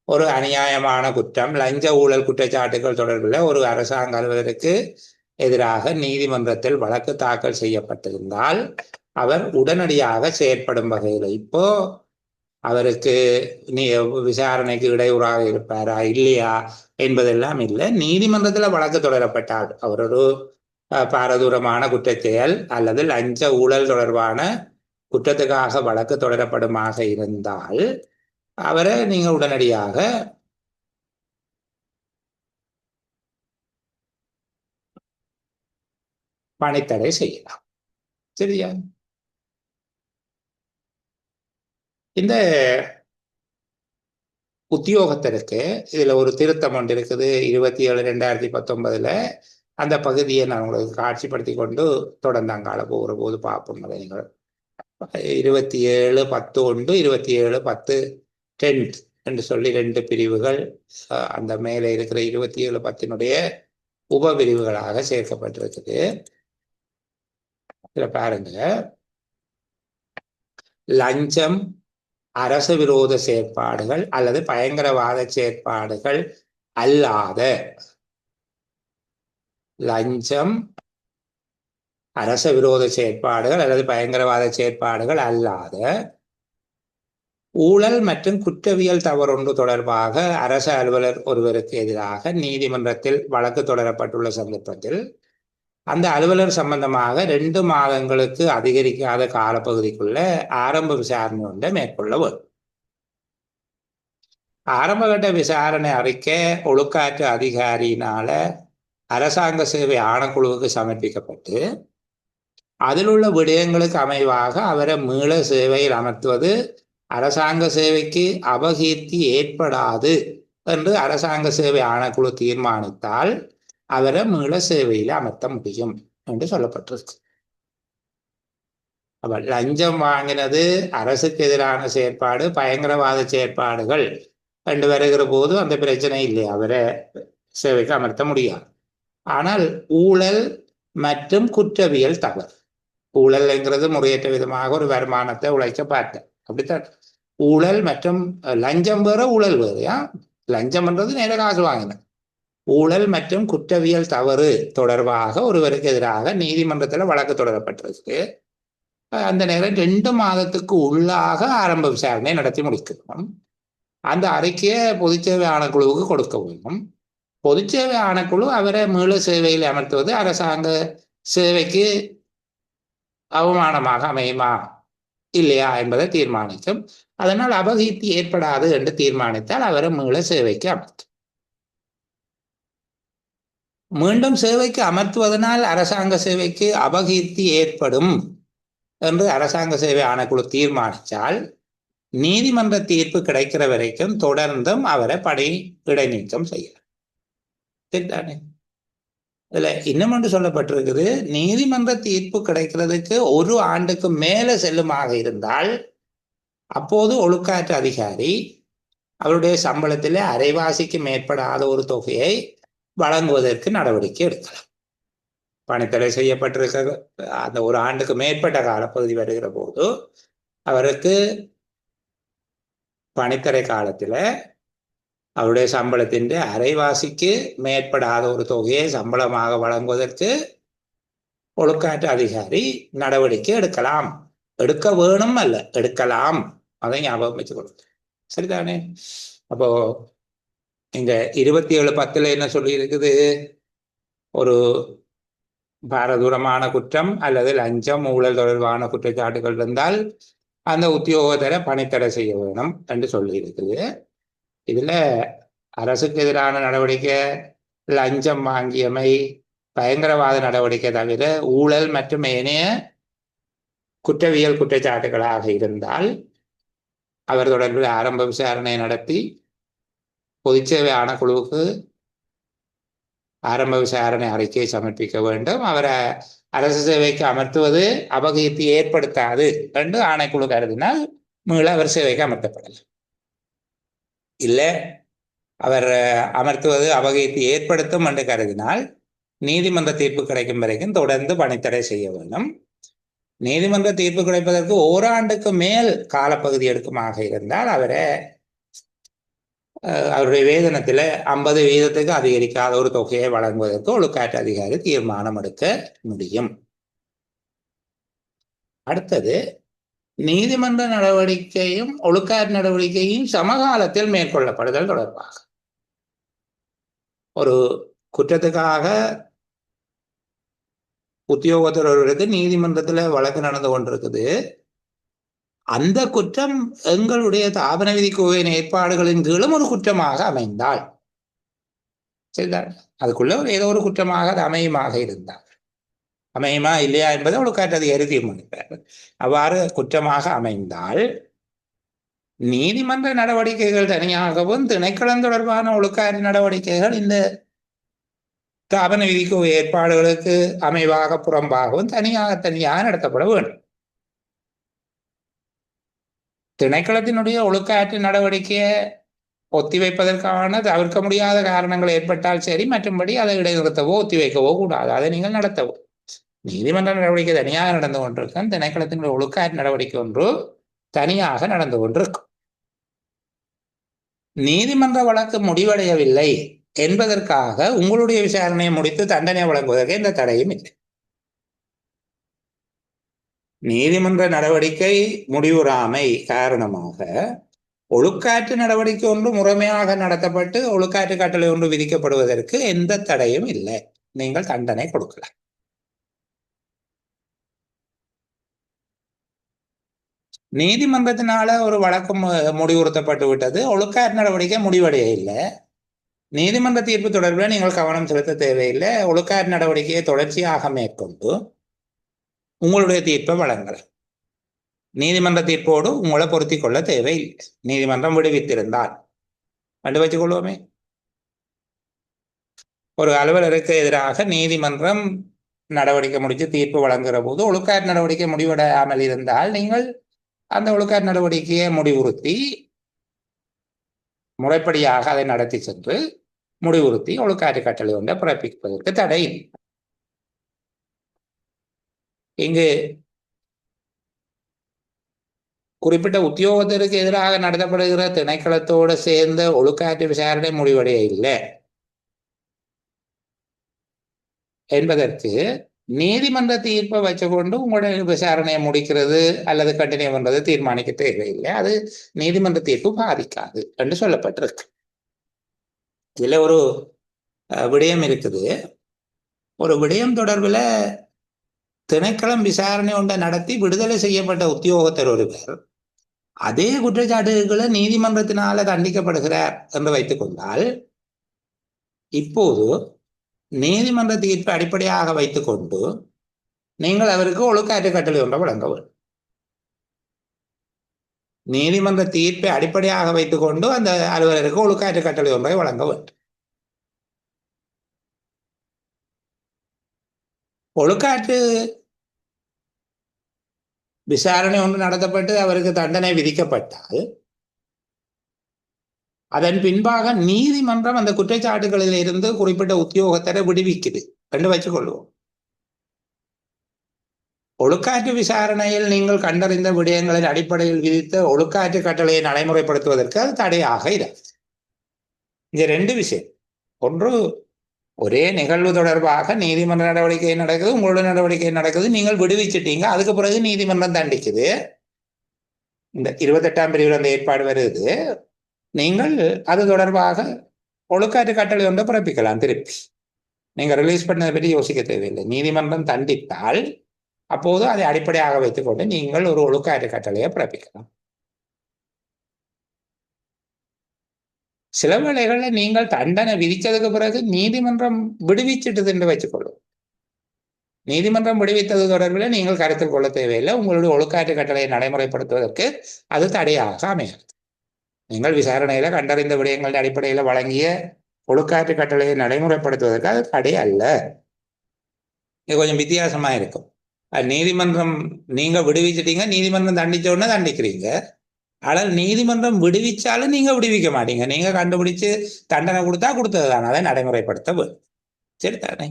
ஒரு அநியாயமான குற்றம், லஞ்ச ஊழல் குற்றச்சாட்டுகள் தொடர்பில் ஒரு அரசாங்க அலுவலருக்கு எதிராக நீதிமன்றத்தில் வழக்கு தாக்கல் செய்யப்பட்டிருந்தால் அவர் உடனடியாக செயற்படும் வகையில், இப்போ அவருக்கு நீ விசாரணைக்கு இடையூறாக இருப்பாரா இல்லையா என்பதெல்லாம் இல்லை. நீதிமன்றத்தில் வழக்கு தொடரப்பட்டால் அவர் ஒரு பாரதூரமான குற்றச்செயல் அல்லது லஞ்ச ஊழல் தொடர்பான குற்றத்துக்காக வழக்கு தொடரப்படுமாக இருந்தால் அவரை நீங்க உடனடியாக பணித்தடை செய்யலாம். சரியா? இந்த உத்தியோகத்திற்கு இதுல ஒரு திருத்தம் ஒன்று இருக்குது. 27/2019 அந்த பகுதியை நான் உங்களுக்கு காட்சிப்படுத்தி கொண்டு தொடர்ந்து அங்கால போகிற போது பார்ப்போம். நீங்கள் 27/10 27/10 என்று சொல்லி 2 பிரிவுகள் அந்த மேலே இருக்கிற 27/10 உப பிரிவுகளாக சேர்க்கப்பட்டிருக்குது. இதுல பாருங்க, லஞ்சம், அரசு விரோத செயற்பாடுகள் அல்லது பயங்கரவாத செயற்பாடுகள் அல்லாத, லஞ்சம், அரச விரோத செயற்பாடுகள் அல்லது பயங்கரவாத செயற்பாடுகள் அல்லாத ஊழல் மற்றும் குற்றவியல் தவறொன்று தொடர்பாக அரசு அலுவலர் ஒருவருக்கு எதிராக நீதிமன்றத்தில் வழக்கு தொடரப்பட்டுள்ள சந்தர்ப்பத்தில் அந்த அலுவலர் சம்பந்தமாக 2 மாதங்களுக்கு அதிகரிக்காத காலப்பகுதிக்குள்ள ஆரம்ப விசாரணை ஒன்றை மேற்கொள்ள வேண்டும். ஆரம்பகட்ட விசாரணை அறிக்கை ஒழுக்காற்று அதிகாரியினால அரசாங்க சேவை ஆணைக்குழுவுக்கு சமர்ப்பிக்கப்பட்டு அதில் உள்ள விடயங்களுக்கு அமைவாக அவரை மீள சேவையில் அமர்த்துவது அரசாங்க சேவைக்கு அபகீர்த்தி ஏற்படாது என்று அரசாங்க சேவை ஆணைக்குழு தீர்மானித்தால் அவரை மீள சேவையில் அமர்த்த முடியும் என்று சொல்லப்பட்டிருக்கு. அப்ப லஞ்சம் வாங்கினது அரசுக்கு எதிரான செயற்பாடு, பயங்கரவாத செயற்பாடுகள் என்று வருகிற போது அந்த பிரச்சனை இல்லை, அவரை சேவைக்கு அமர்த்த முடியாது. ஆனால் ஊழல் மற்றும் குற்றவியல் தவறு, ஊழல்ங்கிறது முறையற்ற விதமாக ஒரு வருமானத்தை உழைக்க பார்த்தேன், அப்படித்தான். ஊழல் மற்றும் லஞ்சம் வேற, ஊழல் வேறையா. லஞ்சம்ன்றது நேர காசு வாங்கின. ஊழல் மற்றும் குற்றவியல் தவறு தொடர்பாக ஒருவருக்கு எதிராக நீதிமன்றத்தில் வழக்கு தொடரப்பட்டிருக்கு. அந்த நேரம் 2 மாதத்துக்கு உள்ளாக ஆரம்ப விசாரணை நடத்தி முடிக்கணும். அந்த அறிக்கையை பொதுச்சேவை ஆணைக்குழுவுக்கு கொடுக்க வேண்டும். பொதுச்சேவை ஆணைக்குழு அவரை மீள சேவையில் அமர்த்துவது அரசாங்க சேவைக்கு அவமானமாக அமையுமா இல்லையா என்பதை தீர்மானிக்கும். அதனால் அபகீர்த்தி ஏற்படாது என்று தீர்மானித்தால் அவரை மீள சேவைக்கு அமர்த்தும். மீண்டும் சேவைக்கு அமர்த்துவதனால் அரசாங்க சேவைக்கு அபகீர்த்தி ஏற்படும் என்று அரசாங்க சேவை ஆணைக்குழு தீர்மானித்தால் நீதிமன்ற தீர்ப்பு கிடைக்கிற வரைக்கும் தொடர்ந்தும் அவரை பணி இடைநீக்கம் செய்யலாம். சரிதானே? இதுல இன்னும் ஒன்று சொல்லப்பட்டிருக்குது, நீதிமன்ற தீர்ப்பு கிடைக்கிறதுக்கு 1 ஆண்டுக்கு மேல செல்லுமாக இருந்தால் அப்போது ஒழுக்காற்று அதிகாரி அவருடைய சம்பளத்தில் அரைவாசிக்கு மேற்படாத ஒரு தொகையை வழங்குவதற்கு நடவடிக்கை எடுக்கலாம். பணித்தடை செய்யப்பட்டிருக்க அந்த 1 ஆண்டுக்கு மேற்பட்ட காலப்பகுதி வருகிற போது அவருக்கு பணித்தடை காலத்தில் அவருடைய சம்பளத்தின் அரைவாசிக்கு மேற்படாத ஒரு தொகையை சம்பளமாக வழங்குவதற்கு ஒழுக்காற்று அதிகாரி நடவடிக்கை எடுக்கலாம். எடுக்க வேணும் அல்ல, எடுக்கலாம். அதை ஞாபகம் வச்சுக்கொள்ளுங்க. சரிதானே? அப்போ இந்த 27/10 என்ன சொல்லி இருக்குது? ஒரு பாரதூரமான குற்றம் அல்லது லஞ்சம் ஊழல் தொடர்பான குற்றச்சாட்டுகள் இருந்தால் அந்த உத்தியோகத்தரை பணித்தடை செய்ய வேணும் என்று சொல்லி இருக்குது. இதுல அரசுக்கு எதிரான நடவடிக்கை, லஞ்சம் வாங்கியமை, பயங்கரவாத நடவடிக்கை தவிர ஊழல் மற்றும் ஏனைய குற்றவியல் குற்றச்சாட்டுகளாக இருந்தால் அவர் தொடர்பில் ஆரம்ப விசாரணை நடத்தி பொதுச்சேவை ஆணைக்குழுவுக்கு ஆரம்ப விசாரணை அறிக்கையை சமர்ப்பிக்க வேண்டும். அவரை அரசு சேவைக்கு அமர்த்துவது அபகீர்த்தி ஏற்படுத்தாது என்று ஆணைக்குழு கருதினால் மீள அவர் சேவைக்கு அமர்த்தப்படலாம். இல்லை அவர் அமர்த்துவது அபகீர்த்தி ஏற்படுத்தும் என்று கருதினால் நீதிமன்ற தீர்ப்பு கிடைக்கும் வரைக்கும் தொடர்ந்து பணித்தடை செய்ய வேண்டும். நீதிமன்ற தீர்ப்பு கிடைப்பதற்கு ஓராண்டுக்கு மேல் காலப்பகுதி எடுக்குமாக இருந்தால் அவருடைய வேதனத்தில் 50% அதிகரிக்காத ஒரு தொகையை வழங்குவதற்கு ஒழுக்காற்று அதிகாரி தீர்மானம் எடுக்க முடியும். அடுத்தது, நீதிமன்ற நடவடிக்கையும் ஒழுக்காற்று நடவடிக்கையும் சமகாலத்தில் மேற்கொள்ளப்படுதல் தொடர்பாக ஒரு குற்றத்துக்காக உத்தியோகத்தர் ஒருவருக்கு நீதிமன்றத்தில் வழக்கு நடந்து கொண்டிருக்குது. அந்த குற்றம் எங்களுடைய தாபன விதி கோவையின் ஏற்பாடுகளின் கீழும் ஒரு குற்றமாக அமைந்தால் சரிதான், அதுக்குள்ள ஏதோ ஒரு குற்றமாக அது அமையுமாக இருந்தால், அமையுமா இல்லையா என்பதை ஒழுக்காற்று அதிகாரி தீர்மானிப்பார். அவ்வாறு குற்றமாக அமைந்தால் நீதிமன்ற நடவடிக்கைகள் தனியாகவும் திணைக்களம் தொடர்பான ஒழுக்காற்று நடவடிக்கைகள் இந்த தாபன விதிக்கு ஏற்பாடுகளுக்கு அமைவாக புறம்பாகவும் தனியாக நடத்தப்பட வேண்டும். திணைக்களத்தினுடைய ஒழுக்காற்று நடவடிக்கையை ஒத்திவைப்பதற்கான தவிர்க்க முடியாத காரணங்கள் ஏற்பட்டால் சரி, மற்றும்படி அதை இடைநிறுத்தவோ ஒத்திவைக்கவோ கூடாது. அதை நீங்கள் நடத்தவோ. நீதிமன்ற நடவடிக்கை தனியாக நடந்து கொண்டிருக்கும், திணைக்களத்தினுடைய ஒழுக்காற்று நடவடிக்கை ஒன்று தனியாக நடந்து கொண்டிருக்கும். நீதிமன்ற வழக்கு முடிவடையவில்லை என்பதற்காக உங்களுடைய விசாரணையை முடித்து தண்டனை வழங்குவதற்கு எந்த தடையும் இல்லை. நீதிமன்ற நடவடிக்கை முடிவுறாமை காரணமாக ஒழுக்காற்று நடவடிக்கை ஒன்று முறைமையாக நடத்தப்பட்டு ஒழுக்காற்று கட்டளை ஒன்று விதிக்கப்படுவதற்கு எந்த தடையும் இல்லை. நீங்கள் தண்டனை கொடுக்கலாம். நீதிமன்றத்தினால ஒரு வழக்கு முடிவுறுத்தப்பட்டு விட்டது, ஒழுக்காற்று நடவடிக்கை முடிவடைய இல்லை. நீதிமன்ற தீர்ப்பு தொடர்பில் நீங்கள் கவனம் செலுத்த தேவையில்லை. ஒழுக்காற்று நடவடிக்கையை தொடர்ச்சியாக மேற்கொண்டு உங்களுடைய தீர்ப்பை வழங்கலாம். நீதிமன்ற தீர்ப்போடு உங்களை பொருத்தி கொள்ள தேவையில்லை. நீதிமன்றம் விடுவித்திருந்தால் கண்டு வச்சுக் கொள்வோமே, ஒரு அலுவலருக்கு எதிராக நீதிமன்றம் நடவடிக்கை முடித்து தீர்ப்பு வழங்குகிற போது ஒழுக்காற்று நடவடிக்கை முடிவடையாமல் இருந்தால் நீங்கள் அந்த ஒழுக்காற்று நடவடிக்கையை முடிவுறுத்தி முறைப்படியாக அதை நடத்தி சென்று முடிவுறுத்தி ஒழுக்காற்று கட்டளை ஒன்றை பிறப்பிப்பதற்கு தடை. இங்கு குறிப்பிட்ட உத்தியோகத்திற்கு எதிராக நடத்தப்படுகிற திணைக்களத்தோடு சேர்ந்த ஒழுக்காற்று விசாரணை முடிவடைய இல்லை என்பதற்கு நீதிமன்ற தீர்ப்பை வச்சுக்கொண்டு உங்களுடைய விசாரணையை முடிக்கிறது அல்லது கண்டினியூ பண்றது தீர்மானிக்க தேவையில்லை. அது நீதிமன்ற தீர்ப்பு பாதிக்காது என்று சொல்லப்பட்டிருக்கு. இதுல ஒரு விடயம் இருக்குது. ஒரு விடயம் தொடர்பில் திணைக்களம் விசாரணை ஒன்றை நடத்தி விடுதலை செய்யப்பட்ட உத்தியோகத்தர் ஒருவர் அதே குற்றச்சாட்டுகளை நீதிமன்றத்தினால தண்டிக்கப்படுகிறார் என்று வைத்துக் கொண்டால், இப்போது நீதிமன்ற தீர்ப்பை அடிப்படையாக வைத்துக் கொண்டு நீங்கள் அவருக்கு ஒழுக்காற்று கட்டளை ஒன்றை வழங்க வேண்டும். நீதிமன்ற தீர்ப்பை அடிப்படையாக வைத்துக் கொண்டு அந்த அலுவலருக்கு ஒழுக்காற்று கட்டளை ஒன்றை வழங்க வேண்டும். ஒழுக்காற்று விசாரணை ஒன்று நடத்தப்பட்டு அவருக்கு தண்டனை விதிக்கப்பட்டால் அதன் பின்பாக நீதிமன்றம் அந்த குற்றச்சாட்டுகளில் இருந்து குறிப்பிட்ட உத்தியோகத்தரை விடுவிக்குது என்று வச்சுக்கொள்வோம். ஒழுக்காற்று விசாரணையில் நீங்கள் கண்டறிந்த விடயங்களின் அடிப்படையில் விதித்த ஒழுக்காற்று கட்டளையை நடைமுறைப்படுத்துவதற்கு அது தடையாக இல்லை. இது ரெண்டு விஷயம். ஒன்று, ஒரே நிகழ்வு தொடர்பாக நீதிமன்ற நடவடிக்கை நடக்குது, உங்களுடைய நடவடிக்கை நடக்குது, நீங்கள் விடுவிச்சிட்டீங்க, அதுக்கு பிறகு நீதிமன்றம் தண்டிக்குது. இந்த 28ஆம் பிரிவில் அந்த ஏற்பாடு வருது. நீங்கள் அது தொடர்பாக ஒழுக்காற்று கட்டளை ஒன்றை பிறப்பிக்கலாம். திருப்பி நீங்க ரிலீஸ் பண்ணதை பற்றி யோசிக்க தேவையில்லை. நீதிமன்றம் தண்டித்தால் அப்போது அதை அடிப்படையாக வைத்துக் கொண்டு நீங்கள் ஒரு ஒழுக்காற்று கட்டளையை பிறப்பிக்கலாம். சில வேளைகளில் நீங்கள் தண்டனை விதிச்சதுக்கு பிறகு நீதிமன்றம் விடுவிச்சிட்டது என்று வச்சுக்கொள்ளும். நீதிமன்றம் விடுவித்தது தொடர்பில் நீங்கள் கருத்தில் கொள்ள தேவையில்லை. உங்களுடைய ஒழுக்காற்று கட்டளையை நடைமுறைப்படுத்துவதற்கு அது தடையாக அமையாது. நீங்கள் விசாரணையில கண்டறிந்த விடயங்களின் அடிப்படையில் வழங்கிய ஒழுக்காற்று கட்டளையை நடைமுறைப்படுத்துவதற்கு அது தடை அல்ல. இது கொஞ்சம் வித்தியாசமா இருக்கும். நீதிமன்றம் நீங்க விடுவிச்சிட்டீங்க, நீதிமன்றம் தண்டிச்ச உடனே தண்டிக்கிறீங்க. ஆனால் நீதிமன்றம் விடுவிச்சாலும் நீங்க விடுவிக்க மாட்டீங்க. நீங்க கண்டுபிடிச்சு தண்டனை கொடுத்தா கொடுத்ததுதான், அதை நடைமுறைப்படுத்த வேண்டும். சரிதானே?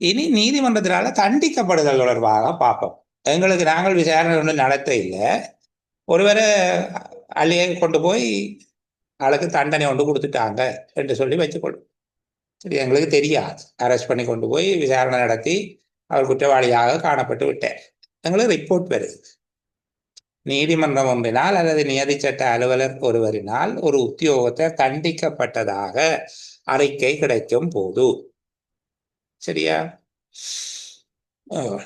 இனி நீதிமன்றத்தினால தண்டிக்கப்படுதல் தொடர்பாக பார்ப்போம். எங்களுக்கு நாங்கள் விசாரணை ஒன்று நடத்த இல்லை, ஒருவரை அள்ளியை கொண்டு போய் ஆளுக்கு தண்டனை ஒன்று கொடுத்துட்டாங்க என்று சொல்லி வச்சுக்கொள்ளும். சரி, எங்களுக்கு தெரியாது. அரெஸ்ட் பண்ணி கொண்டு போய் விசாரணை நடத்தி அவர் குற்றவாளியாக காணப்பட்டு விட்டார். எங்களுக்கு ரிப்போர்ட் வருது. நீதிமன்றம் ஒன்றினால் அல்லது நியதி சட்ட அலுவலர் ஒருவரினால் ஒரு உத்தியோகத்தை தண்டிக்கப்பட்டதாக அறிக்கை கிடைக்கும் போது, சரியா?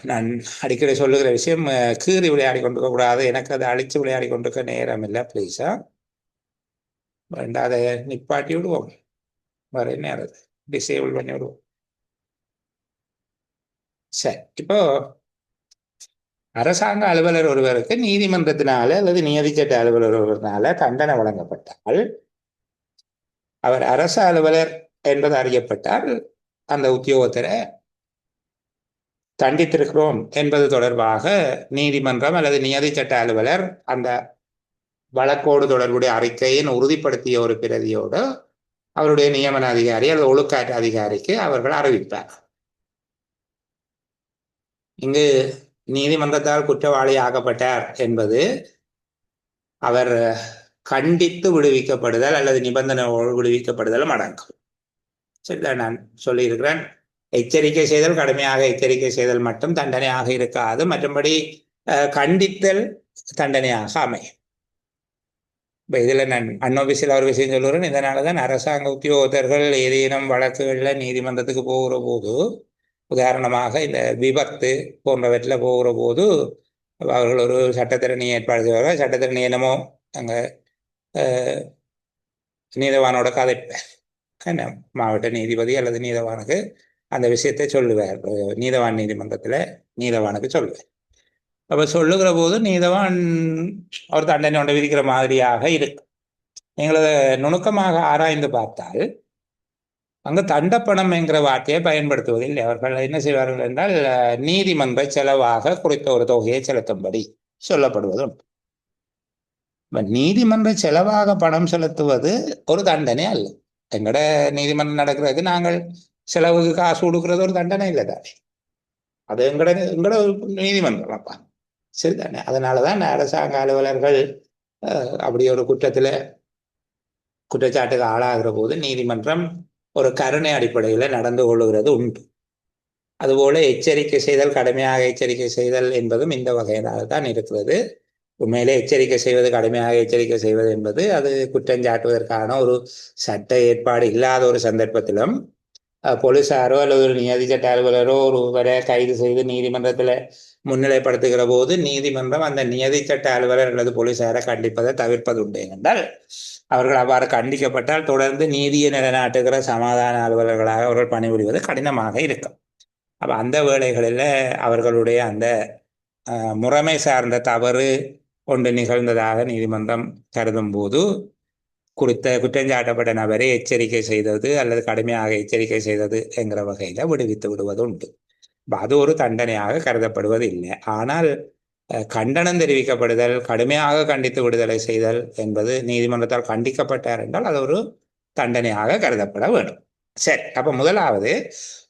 நான் அடிக்கடி சொல்லுகிற விஷயம், கீறி விளையாடி கொண்டிருக்க கூடாது. எனக்கு அதை அழிச்சு விளையாடி கொண்டிருக்க நேரம் இல்லை, ப்ளீஸா. வேண்டாம், அதை நிப்பாட்டி விடுவோம். வர நேரம் டிசேபிள் பண்ணி விடுவோம். சரி, இப்போ அரசாங்க அலுவலர் ஒருவருக்கு நீதிமன்றத்தினால அல்லது நியதி சட்ட அலுவலர் ஒருவரால தண்டனை வழங்கப்பட்டால், அவர் அரசு அலுவலர் என்பது அறியப்பட்டால், அந்த உத்தியோகத்தரை தண்டித்திருக்கிறோம் என்பது தொடர்பாக நீதிமன்றம் அல்லது நியதி சட்ட அலுவலர் அந்த வழக்கோடு தொடர்புடைய அறிக்கையின் உறுதிப்படுத்திய ஒரு பிரதியோடு அவருடைய நியமன அதிகாரி அல்லது ஒழுக்காற்று அதிகாரிக்கு அவர்கள் அறிவிப்பார். இங்கு நீதிமன்றத்தால் குற்றவாளி ஆக்கப்பட்டார் என்பது அவர் கண்டித்து விடுவிக்கப்படுதல் அல்லது நிபந்தனையோடு விடுவிக்கப்படுதலும் அடங்கும். சரிதான், நான் சொல்லியிருக்கிறேன். எச்சரிக்கை செய்தல், கடுமையாக எச்சரிக்கை செய்தல் மட்டும் தண்டனையாக இருக்காது. மற்றபடி கண்டித்தல் தண்டனையாக அமையும். இப்போ இதில் நான் அன்ஆஃபீஷியல் ஒரு விஷயம் சொல்லுறேன். இதனால தான் அரசாங்க உத்தியோகத்தர்கள் ஏதேனும் வழக்குகளில் நீதிமன்றத்துக்கு போகிற போது, உதாரணமாக இந்த விபத்து போன்றவற்றில் போகிற போது அவர்கள் ஒரு சட்டத்திறனியை ஏற்பாடு செய்வார்கள். சட்டத்திறனி என்னமோ அங்கே நீதவானோட கதைப்பேன், என்ன மாவட்ட நீதிபதி அல்லது நீதவானுக்கு அந்த விஷயத்தை சொல்லுவார். நீதவான் நீதிமன்றத்தில் நீதவானுக்கு சொல்லுவார். அப்போ சொல்லுகிற போது நீதவான் ஒரு தண்டனை ஒன்றை விதிக்கிற மாதிரியாக இருக்கு. நீங்கள் அதை நுணுக்கமாக ஆராய்ந்து பார்த்தால் அங்கு தண்டப்பணம் என்கிற வார்த்தையை பயன்படுத்துவதில்லை. அவர்கள் என்ன செய்வார்கள் என்றால், நீதிமன்ற செலவாக குறித்த ஒரு தொகையை செலுத்தும்படி சொல்லப்படுவதும். நீதிமன்ற செலவாக பணம் செலுத்துவது ஒரு தண்டனை அல்ல. எங்கட நீதிமன்றம் நடக்கிறதுக்கு நாங்கள் செலவுக்கு காசு கொடுக்கறது ஒரு தண்டனை இல்லை தானே. அது எங்கட நீதிமன்றம் அப்பா, சரிதானே. அதனாலதான் அரசாங்க அலுவலர்கள் அப்படி ஒரு குற்றச்சாட்டுக்கு ஆளாகிற போது நீதிமன்றம் ஒரு கருணை அடிப்படையில் நடந்து கொள்ளுகிறது உண்டு. அதுபோல எச்சரிக்கை செய்தல், கடுமையாக எச்சரிக்கை செய்தல் என்பதும் இந்த வகையினால் தான் இருக்கிறது. உண்மையிலே எச்சரிக்கை செய்வது, கடுமையாக எச்சரிக்கை செய்வது என்பது அது குற்றஞ்சாட்டுவதற்கான ஒரு சட்ட ஏற்பாடு இல்லாத ஒரு சந்தர்ப்பத்திலும் போலீசாரோ அல்லது ஒரு நியதி சட்ட அலுவலரோ ஒருவரை கைது செய்து நீதிமன்றத்தில் முன்னிலைப்படுத்துகிற போது நீதிமன்றம் அந்த நியதி சட்ட அலுவலர் அல்லது போலீசாரை கண்டிப்பதை தவிர்ப்பது உண்டு. என்றால் அவர்கள் அவ்வாறு கண்டிக்கப்பட்டால் தொடர்ந்து நீதியை நிலைநாட்டுகிற சமாதான அலுவலர்களாக அவர்கள் பணிபுரிவது கடினமாக இருக்கும். அப்போ அந்த வேளைகளில் அவர்களுடைய அந்த முறைமை சார்ந்த தவறு ஒன்று நிகழ்ந்ததாக நீதிமன்றம் கருதும் போது குறித்த குற்றஞ்சாட்டப்பட்ட நபரை எச்சரிக்கை செய்தது அல்லது கடுமையாக எச்சரிக்கை செய்தது என்கிற வகையில் விடுவித்து விடுவது உண்டு. அது ஒரு தண்டனையாக கருதப்படுவது இல்லை. ஆனால் கண்டனம் தெரிவிக்கப்படுதல், கடுமையாக கண்டித்து விடுதலை செய்தல் என்பது நீதிமன்றத்தால் கண்டிக்கப்பட்டார் என்றால் அது ஒரு தண்டனையாக கருதப்பட வேண்டும். சரி, அப்போ முதலாவது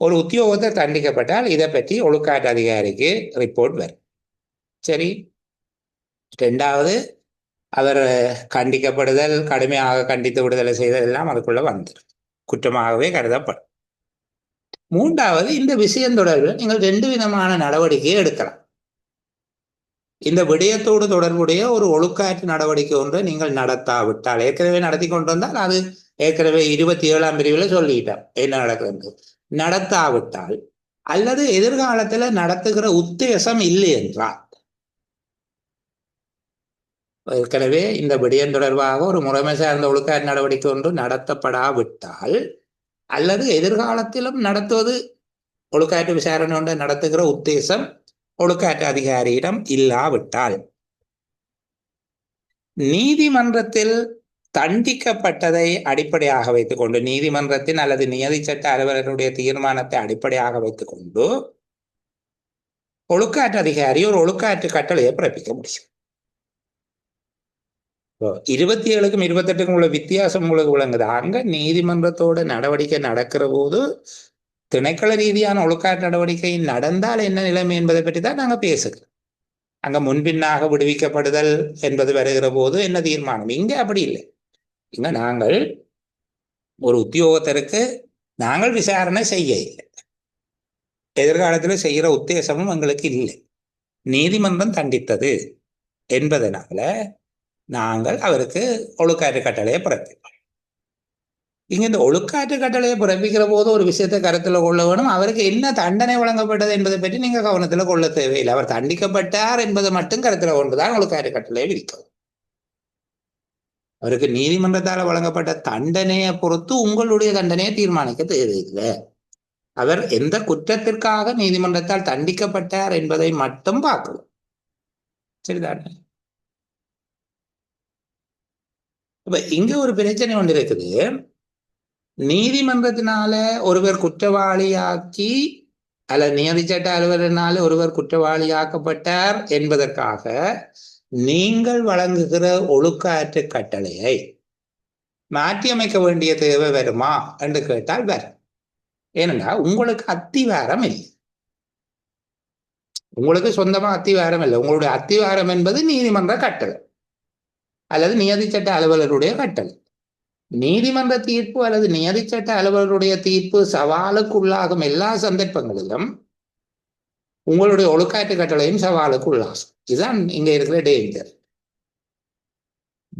ஒரு உத்தியோகத்தை தண்டிக்கப்பட்டால் இதை பற்றி ஒழுக்காற்று அதிகாரிக்கு ரிப்போர்ட் வரும். சரி, ரெண்டாவது அவர் கண்டிக்கப்படுதல், கடுமையாக கண்டித்து விடுதலை செய்தல் எல்லாம் அதுக்குள்ள வந்துடும், குற்றமாகவே கருதப்படும். மூன்றாவது, இந்த விஷயம் தொடர்பில் நீங்கள் 2 விதமான நடவடிக்கையை எடுக்கலாம். இந்த விடயத்தோடு தொடர்புடைய ஒரு ஒழுக்காற்று நடவடிக்கை ஒன்றை நீங்கள் நடத்தாவிட்டால், ஏற்கனவே நடத்தி கொண்டு வந்தால் அது ஏற்கனவே 27ஆம் பிரிவில் சொல்லிட்டோம் என்ன நடக்கிறது. நடத்தாவிட்டால் அல்லது எதிர்காலத்தில் நடத்துகிற உத்தேசம் இல்லை என்றால், ஏற்கனவே இந்த விடயம் தொடர்பாக ஒரு முறைமை சார்ந்த ஒழுக்காற்று நடவடிக்கை ஒன்று நடத்தப்படாவிட்டால் அல்லது எதிர்காலத்திலும் நடத்துவது ஒழுக்காற்று விசாரணை ஒன்றை நடத்துகிற உத்தேசம் ஒழுக்காற்று அதிகாரியிடம் இல்லாவிட்டால் நீதிமன்றத்தில் தண்டிக்கப்பட்டதை அடிப்படையாக வைத்துக் கொண்டு, நீதிமன்றத்தின் அல்லது நியதி சட்ட அலுவலருடைய தீர்மானத்தை அடிப்படையாக வைத்துக் கொண்டு ஒழுக்காற்று அதிகாரி ஒரு ஒழுக்காற்று கட்டளையை பிறப்பிக்க முடியும். 27க்கும் 28க்கும் உள்ள வித்தியாசம் உங்களுக்கு விளங்குது. அங்க நீதிமன்றத்தோட நடவடிக்கை நடக்கிற போது திணைக்கள ரீதியான ஒழுக்காற்று நடவடிக்கை நடந்தால் என்ன நிலைமை என்பதை பற்றி தான் நாங்கள் பேசுகிறோம். அங்க முன்பின்னாக விடுவிக்கப்படுதல் என்பது வருகிற போது என்ன தீர்மானம். இங்க அப்படி இல்லை. இங்க நாங்கள் ஒரு உத்தியோகத்தருக்கு நாங்கள் விசாரணை செய்ய இல்லை, எதிர்காலத்தில் செய்கிற உத்தேசமும் எங்களுக்கு இல்லை. நீதிமன்றம் தண்டித்தது என்பதனால நாங்கள் அவருக்கு ஒழுக்காற்று கட்டளையை பிறப்பிப்போம். இங்க இந்த ஒழுக்காற்று கட்டளையை பிறப்பிக்கிற போது ஒரு விஷயத்தை கருத்தில் கொள்ள வேணும். அவருக்கு என்ன தண்டனை வழங்கப்பட்டது என்பதை பற்றி நீங்க கவனத்தில் கொள்ள தேவையில்லை. அவர் தண்டிக்கப்பட்டார் என்பதை மட்டும் கருத்தில் கொண்டுதான் ஒழுக்காற்று கட்டளையை விதிக்கும். அவருக்கு நீதிமன்றத்தால் வழங்கப்பட்ட தண்டனையை பொறுத்து உங்களுடைய தண்டனையை தீர்மானிக்க தேவையில்லை. அவர் எந்த குற்றத்திற்காக நீதிமன்றத்தால் தண்டிக்கப்பட்டார் என்பதை மட்டும் பார்க்கணும். சரிதானே? இப்ப இங்க ஒரு பிரச்சனை ஒன்று இருக்குது. நீதிமன்றத்தினால ஒருவர் குற்றவாளியாக்கி அல்லது நியதி சட்ட அலுவலரினால ஒருவர் குற்றவாளியாக்கப்பட்டார் என்பதற்காக நீங்கள் வழங்குகிற ஒழுக்காற்று கட்டளையை மாற்றியமைக்க வேண்டிய தேவை வருமா என்று கேட்டால் வரும். ஏனென்றால் உங்களுக்கு அத்திவாரம் இல்லை, உங்களுக்கு சொந்தமா அத்திவாரம் இல்லை. உங்களுடைய அத்திவாரம் என்பது நீதிமன்ற கட்டளை அல்லது நியதி சட்ட அலுவலருடைய கட்டளை. நீதிமன்ற தீர்ப்பு அல்லது நியதி சட்ட அலுவலருடைய தீர்ப்பு சவாலுக்குள்ளாகும் எல்லா சந்தர்ப்பங்களிலும் உங்களுடைய ஒழுக்காற்று கட்டளையும் சவாலுக்கு உள்ளாகும். இதுதான் இங்க இருக்கிற டேஞ்சர்.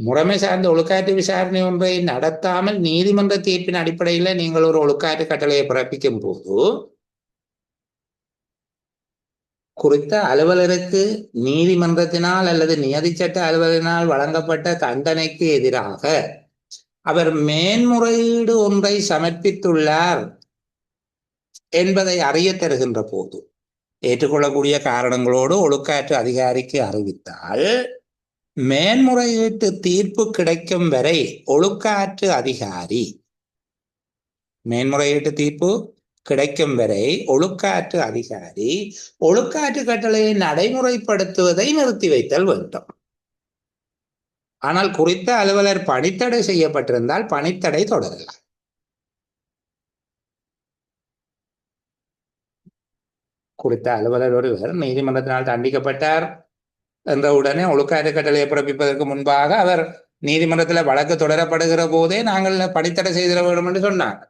முறைமை சார்ந்த ஒழுக்காற்று விசாரணை ஒன்றை நடத்தாமல் நீதிமன்ற தீர்ப்பின் அடிப்படையில் நீங்கள் ஒரு ஒழுக்காற்று கட்டளையை பிறப்பிக்கும் போது குறித்த அலுவலருக்கு நீதிமன்றத்தினால் அல்லது நியதி சட்ட அலுவலரினால் வழங்கப்பட்ட தண்டனைக்கு எதிராக அவர் மேன்முறையீடு ஒன்றை சமர்ப்பித்துள்ளார் என்பதை அறிய தருகின்ற போது ஏற்றுக்கொள்ளக்கூடிய காரணங்களோடு ஒழுக்காற்று அதிகாரிக்கு அறிவித்தால் மேன்முறையீட்டு தீர்ப்பு கிடைக்கும் வரை ஒழுக்காற்று அதிகாரி மேன்முறையீட்டு தீர்ப்பு கிடைக்கும் வரை ஒழுக்காற்று அதிகாரி ஒழுக்காற்று கட்டளையை நடைமுறைப்படுத்துவதை நிறுத்தி வைத்தல் வேண்டும். ஆனால் குறித்த அலுவலர் பணித்தடை செய்யப்பட்டிருந்தால் பணித்தடை தொடரலாம். குறித்த அலுவலர் ஒருவர் நீதிமன்றத்தினால் தண்டிக்கப்பட்டார் என்ற உடனே ஒழுக்காற்று கட்டளையை பிறப்பிப்பதற்கு முன்பாக அவர் நீதிமன்றத்தில் வழக்கு தொடரப்படுகிற போதே நாங்கள் பணித்தடை செய்திட வேண்டும் என்று சொன்னாங்க.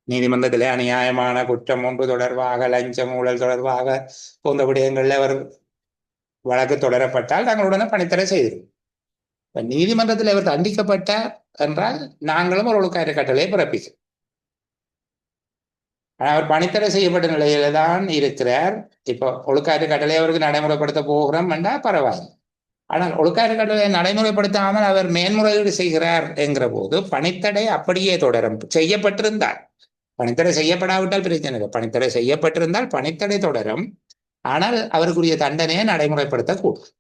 நீதிமன்றத்திலே அநியாயமான குற்றம் ஒன்று தொடர்பாக லஞ்சம் ஊழல் தொடர்பாக போன்ற விடயங்களில் அவர் வழக்கு தொடரப்பட்டால் நாங்கள் உடனே பணித்தடை செய்திருவோம். நீதிமன்றத்தில் அவர் தண்டிக்கப்பட்டார் என்றால் நாங்களும் ஒரு ஒழுக்காற்று கட்டளையை பிறப்பிக்கிறோம். ஆனால் அவர் பணித்தடை செய்யப்பட்ட நிலையில தான் இருக்கிறார். இப்போ ஒழுக்காற்று கட்டளையை அவருக்கு நடைமுறைப்படுத்த போகிறோம் என்றால் பரவாயில்லை. ஆனால் ஒழுக்காற்று கட்டளையை நடைமுறைப்படுத்தாமல் அவர் மேன்முறையீடு செய்கிறார் என்கிற போது பணித்தடை அப்படியே தொடரும். செய்யப்பட்டிருந்தால், பணித்தடை செய்யப்படாவிட்டால் பிரச்சனை இல்லை. பணித்தடை செய்யப்பட்டிருந்தால் பணித்தடை தொடரும். ஆனால் அவருக்குரிய தண்டனையை நடைமுறைப்படுத்தக்கூடும்.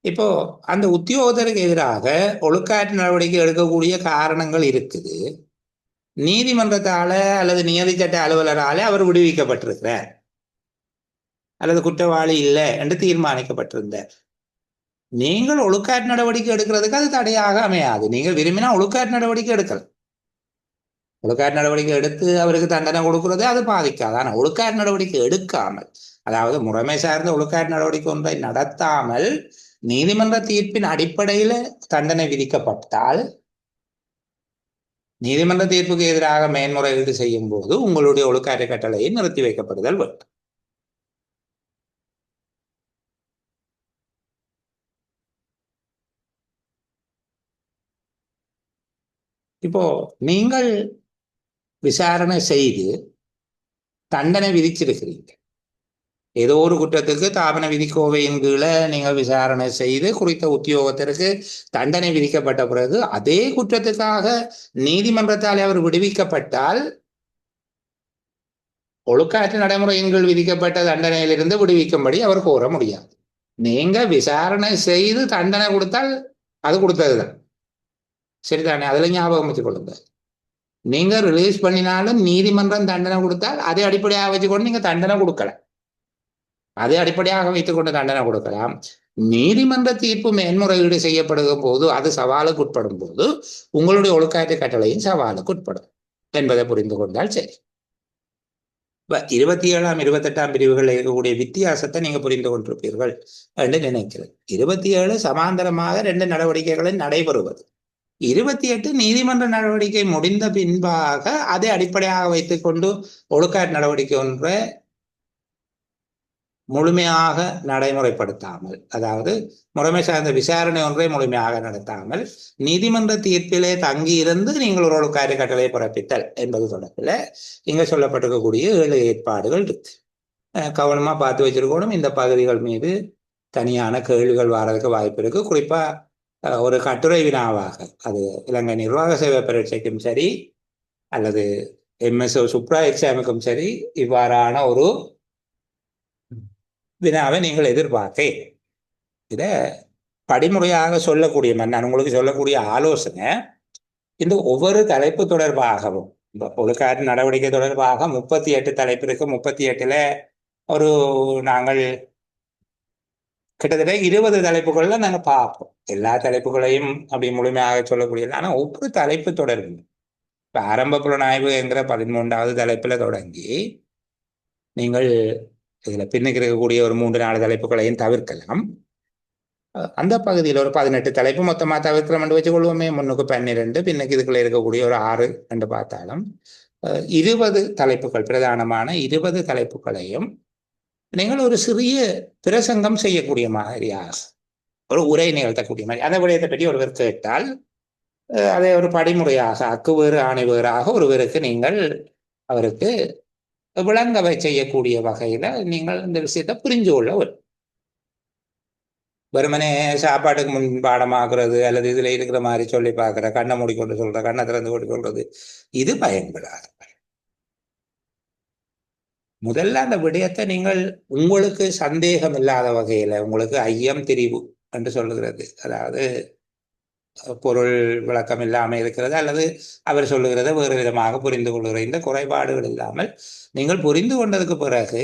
இப்போ அந்த உத்தியோகத்தருக்கு எதிராக ஒழுக்காற்று நடவடிக்கை எடுக்கக்கூடிய காரணங்கள் இருக்குது. நீதிமன்றத்தால அல்லது நியதி சட்ட அலுவலராலே அவர் விடுவிக்கப்பட்டிருக்கிறார் அல்லது குற்றவாளி இல்லை என்று தீர்மானிக்கப்பட்டிருந்தார். நீங்கள் ஒழுக்காற்று நடவடிக்கை எடுக்கிறதுக்கு அது தடையாக அமையாது. நீங்கள் விரும்பினா ஒழுக்காற்று நடவடிக்கை எடுக்கலாம். ஒழுக்காற்று நடவடிக்கை எடுத்து அவருக்கு தண்டனை கொடுக்கிறது அது பாதிக்காது. ஆனால் ஒழுக்காற்று நடவடிக்கை எடுக்காமல், அதாவது முறைமை சார்ந்த ஒழுக்காற்று நடவடிக்கை ஒன்றை நடத்தாமல் நீதிமன்ற தீர்ப்பின் அடிப்படையில் தண்டனை விதிக்கப்பட்டால் நீதிமன்ற தீர்ப்புக்கு எதிராக மேன்முறையீடு செய்யும் போது உங்களுடைய ஒழுக்காற்று கட்டளையை நிறுத்தி வைக்கப்படுதல் வேண்டும். இப்போ நீங்கள் விசாரணை செய்து தண்டனை விதிச்சிருக்கிறீங்க. ஏதோ ஒரு குற்றத்துக்கு தாபன விதிக்கோவையின் கீழே நீங்கள் விசாரணை செய்து குறித்த உத்தியோகத்திற்கு தண்டனை விதிக்கப்பட்ட பிறகு அதே குற்றத்துக்காக நீதிமன்றத்தால் அவர் விடுவிக்கப்பட்டால் ஒழுக்காற்று நடைமுறையின் கீழ் விதிக்கப்பட்ட தண்டனையிலிருந்து விடுவிக்கும்படி அவர் கோர முடியாது. நீங்க விசாரணை செய்து தண்டனை கொடுத்தால் அது கொடுத்ததுதான், சரிதானே? அதுல ஞாபகம் வச்சுக் கொள்ளுங்க. நீங்க ரிலீஸ் பண்ணினாலும் நீதிமன்றம் தண்டனை கொடுத்தால் அதை அடிப்படையாக வச்சுக்கொண்டு நீங்க தண்டனை கொடுக்கல, அதை அடிப்படையாக வைத்துக் கொண்டு தண்டனை கொடுக்கலாம். நீதிமன்ற தீர்ப்பு மேன்முறையீடு செய்யப்படும் போது அது சவாலுக்கு உட்படும் போது உங்களுடைய ஒழுக்காற்று கட்டளையும் சவாலுக்கு உட்படும் என்பதை புரிந்து கொண்டால் சரி. 27ஆம் 28ஆம் பிரிவுகளில் இருக்கக்கூடிய வித்தியாசத்தை நீங்க புரிந்து கொண்டிருப்பீர்கள் என்று நினைக்கிறேன். 27 சமாந்தரமாக 2 நடவடிக்கைகளை நடைபெறுவது, 28 நீதிமன்ற நடவடிக்கை முடிந்த பின்பாக அதை அடிப்படையாக வைத்துக் கொண்டு ஒழுக்காற்று நடவடிக்கை ஒன்றை முழுமையாக நடைமுறைப்படுத்தாமல், அதாவது முறைமை சார்ந்த விசாரணை ஒன்றை முழுமையாக நடத்தாமல் நீதிமன்ற தீர்ப்பிலே தங்கியிருந்து நீங்கள் ஒரு ஒழுக்காற்று கட்டளை பிறப்பித்தல் என்பது தொடர்பில் இங்க சொல்லப்பட்டிருக்கக்கூடிய 7 ஏற்பாடுகள் இருக்கு. கவனமா பார்த்து வச்சிருக்கணும். இந்த பகுதிகள் மீது தனியான கேள்விகள் வர்றதுக்கு வாய்ப்பு இருக்கு. குறிப்பா ஒரு கட்டுரை வினாவாக அது இலங்கை நிர்வாக சேவை பரீட்சைக்கும் சரி அல்லது எம்எஸ்ஓ சுப்ரா எக்ஸாமுக்கும் சரி இவ்வாறான ஒரு வினாவை நீங்கள் எதிர்பார்க்க. இத படிமுறையாக சொல்லக்கூடிய நான் உங்களுக்கு சொல்லக்கூடிய ஆலோசனை, இந்த ஒவ்வொரு தலைப்பு தொடர்பாகவும் ஒழுக்காற்று நடவடிக்கை தொடர்பாக 38 தலைப்பு இருக்கு. 38ல ஒரு நாங்கள் கிட்டத்தட்ட 20 தலைப்புகள்ல நாங்கள் பார்ப்போம். எல்லா தலைப்புகளையும் அப்படி முழுமையாக சொல்லக்கூடியது. ஆனா ஒவ்வொரு தலைப்பு தொடர்பு இப்ப ஆரம்ப புலனாய்வு என்கிற 13வது தலைப்புல தொடங்கி நீங்கள் இதுல பின்னுக்கு இருக்கக்கூடிய ஒரு 3-4 தலைப்புகளையும் தவிர்க்கலாம். அந்த பகுதியில் ஒரு 18 தலைப்பு மொத்தமா தவிர்க்கிறோம் என்று வச்சுக்கொள்வோமே. முன்னுக்கு 12, பின்னுக்கு இதுக்குள்ள இருக்கக்கூடிய ஒரு 6 என்று பார்த்தாலும் 20 தலைப்புகள், பிரதானமான 20 தலைப்புகளையும் நீங்கள் ஒரு சிறிய பிரசங்கம் செய்யக்கூடிய மாதிரியாக ஒரு உரை நிகழ்த்தக்கூடிய மாதிரி அந்த விடயத்தை பற்றி ஒருவர் கேட்டால் அதை ஒரு படிமுறையாக அக்கு வேறு ஆணை வேறாக ஒருவருக்கு நீங்கள் அவருக்கு விளங்கவை செய்யக்கூடிய வகையில நீங்கள் இந்த விஷயத்தை புரிஞ்சு கொள்ள வெறுமனே சாப்பாட்டுக்கு முன் பாடமாக்குறது அல்லது இதுல இருக்கிற மாதிரி சொல்லி பார்க்குற, கண்ணை மூடிக்கொண்டு சொல்ற, கண்ணை திறந்து கொண்டு சொல்றது, இது பயன்படாது. முதல்ல அந்த விடயத்தை நீங்கள் உங்களுக்கு சந்தேகம் இல்லாத வகையில, உங்களுக்கு ஐயம் திரிவு என்று சொல்லுகிறது, அதாவது பொருள் விளக்கம் இல்லாமல் இருக்கிறது அல்லது அவர் சொல்லுகிறத வேறு விதமாக புரிந்து கொள்கிற இந்த குறைபாடுகள் இல்லாமல் நீங்கள் புரிந்து கொண்டதுக்கு பிறகு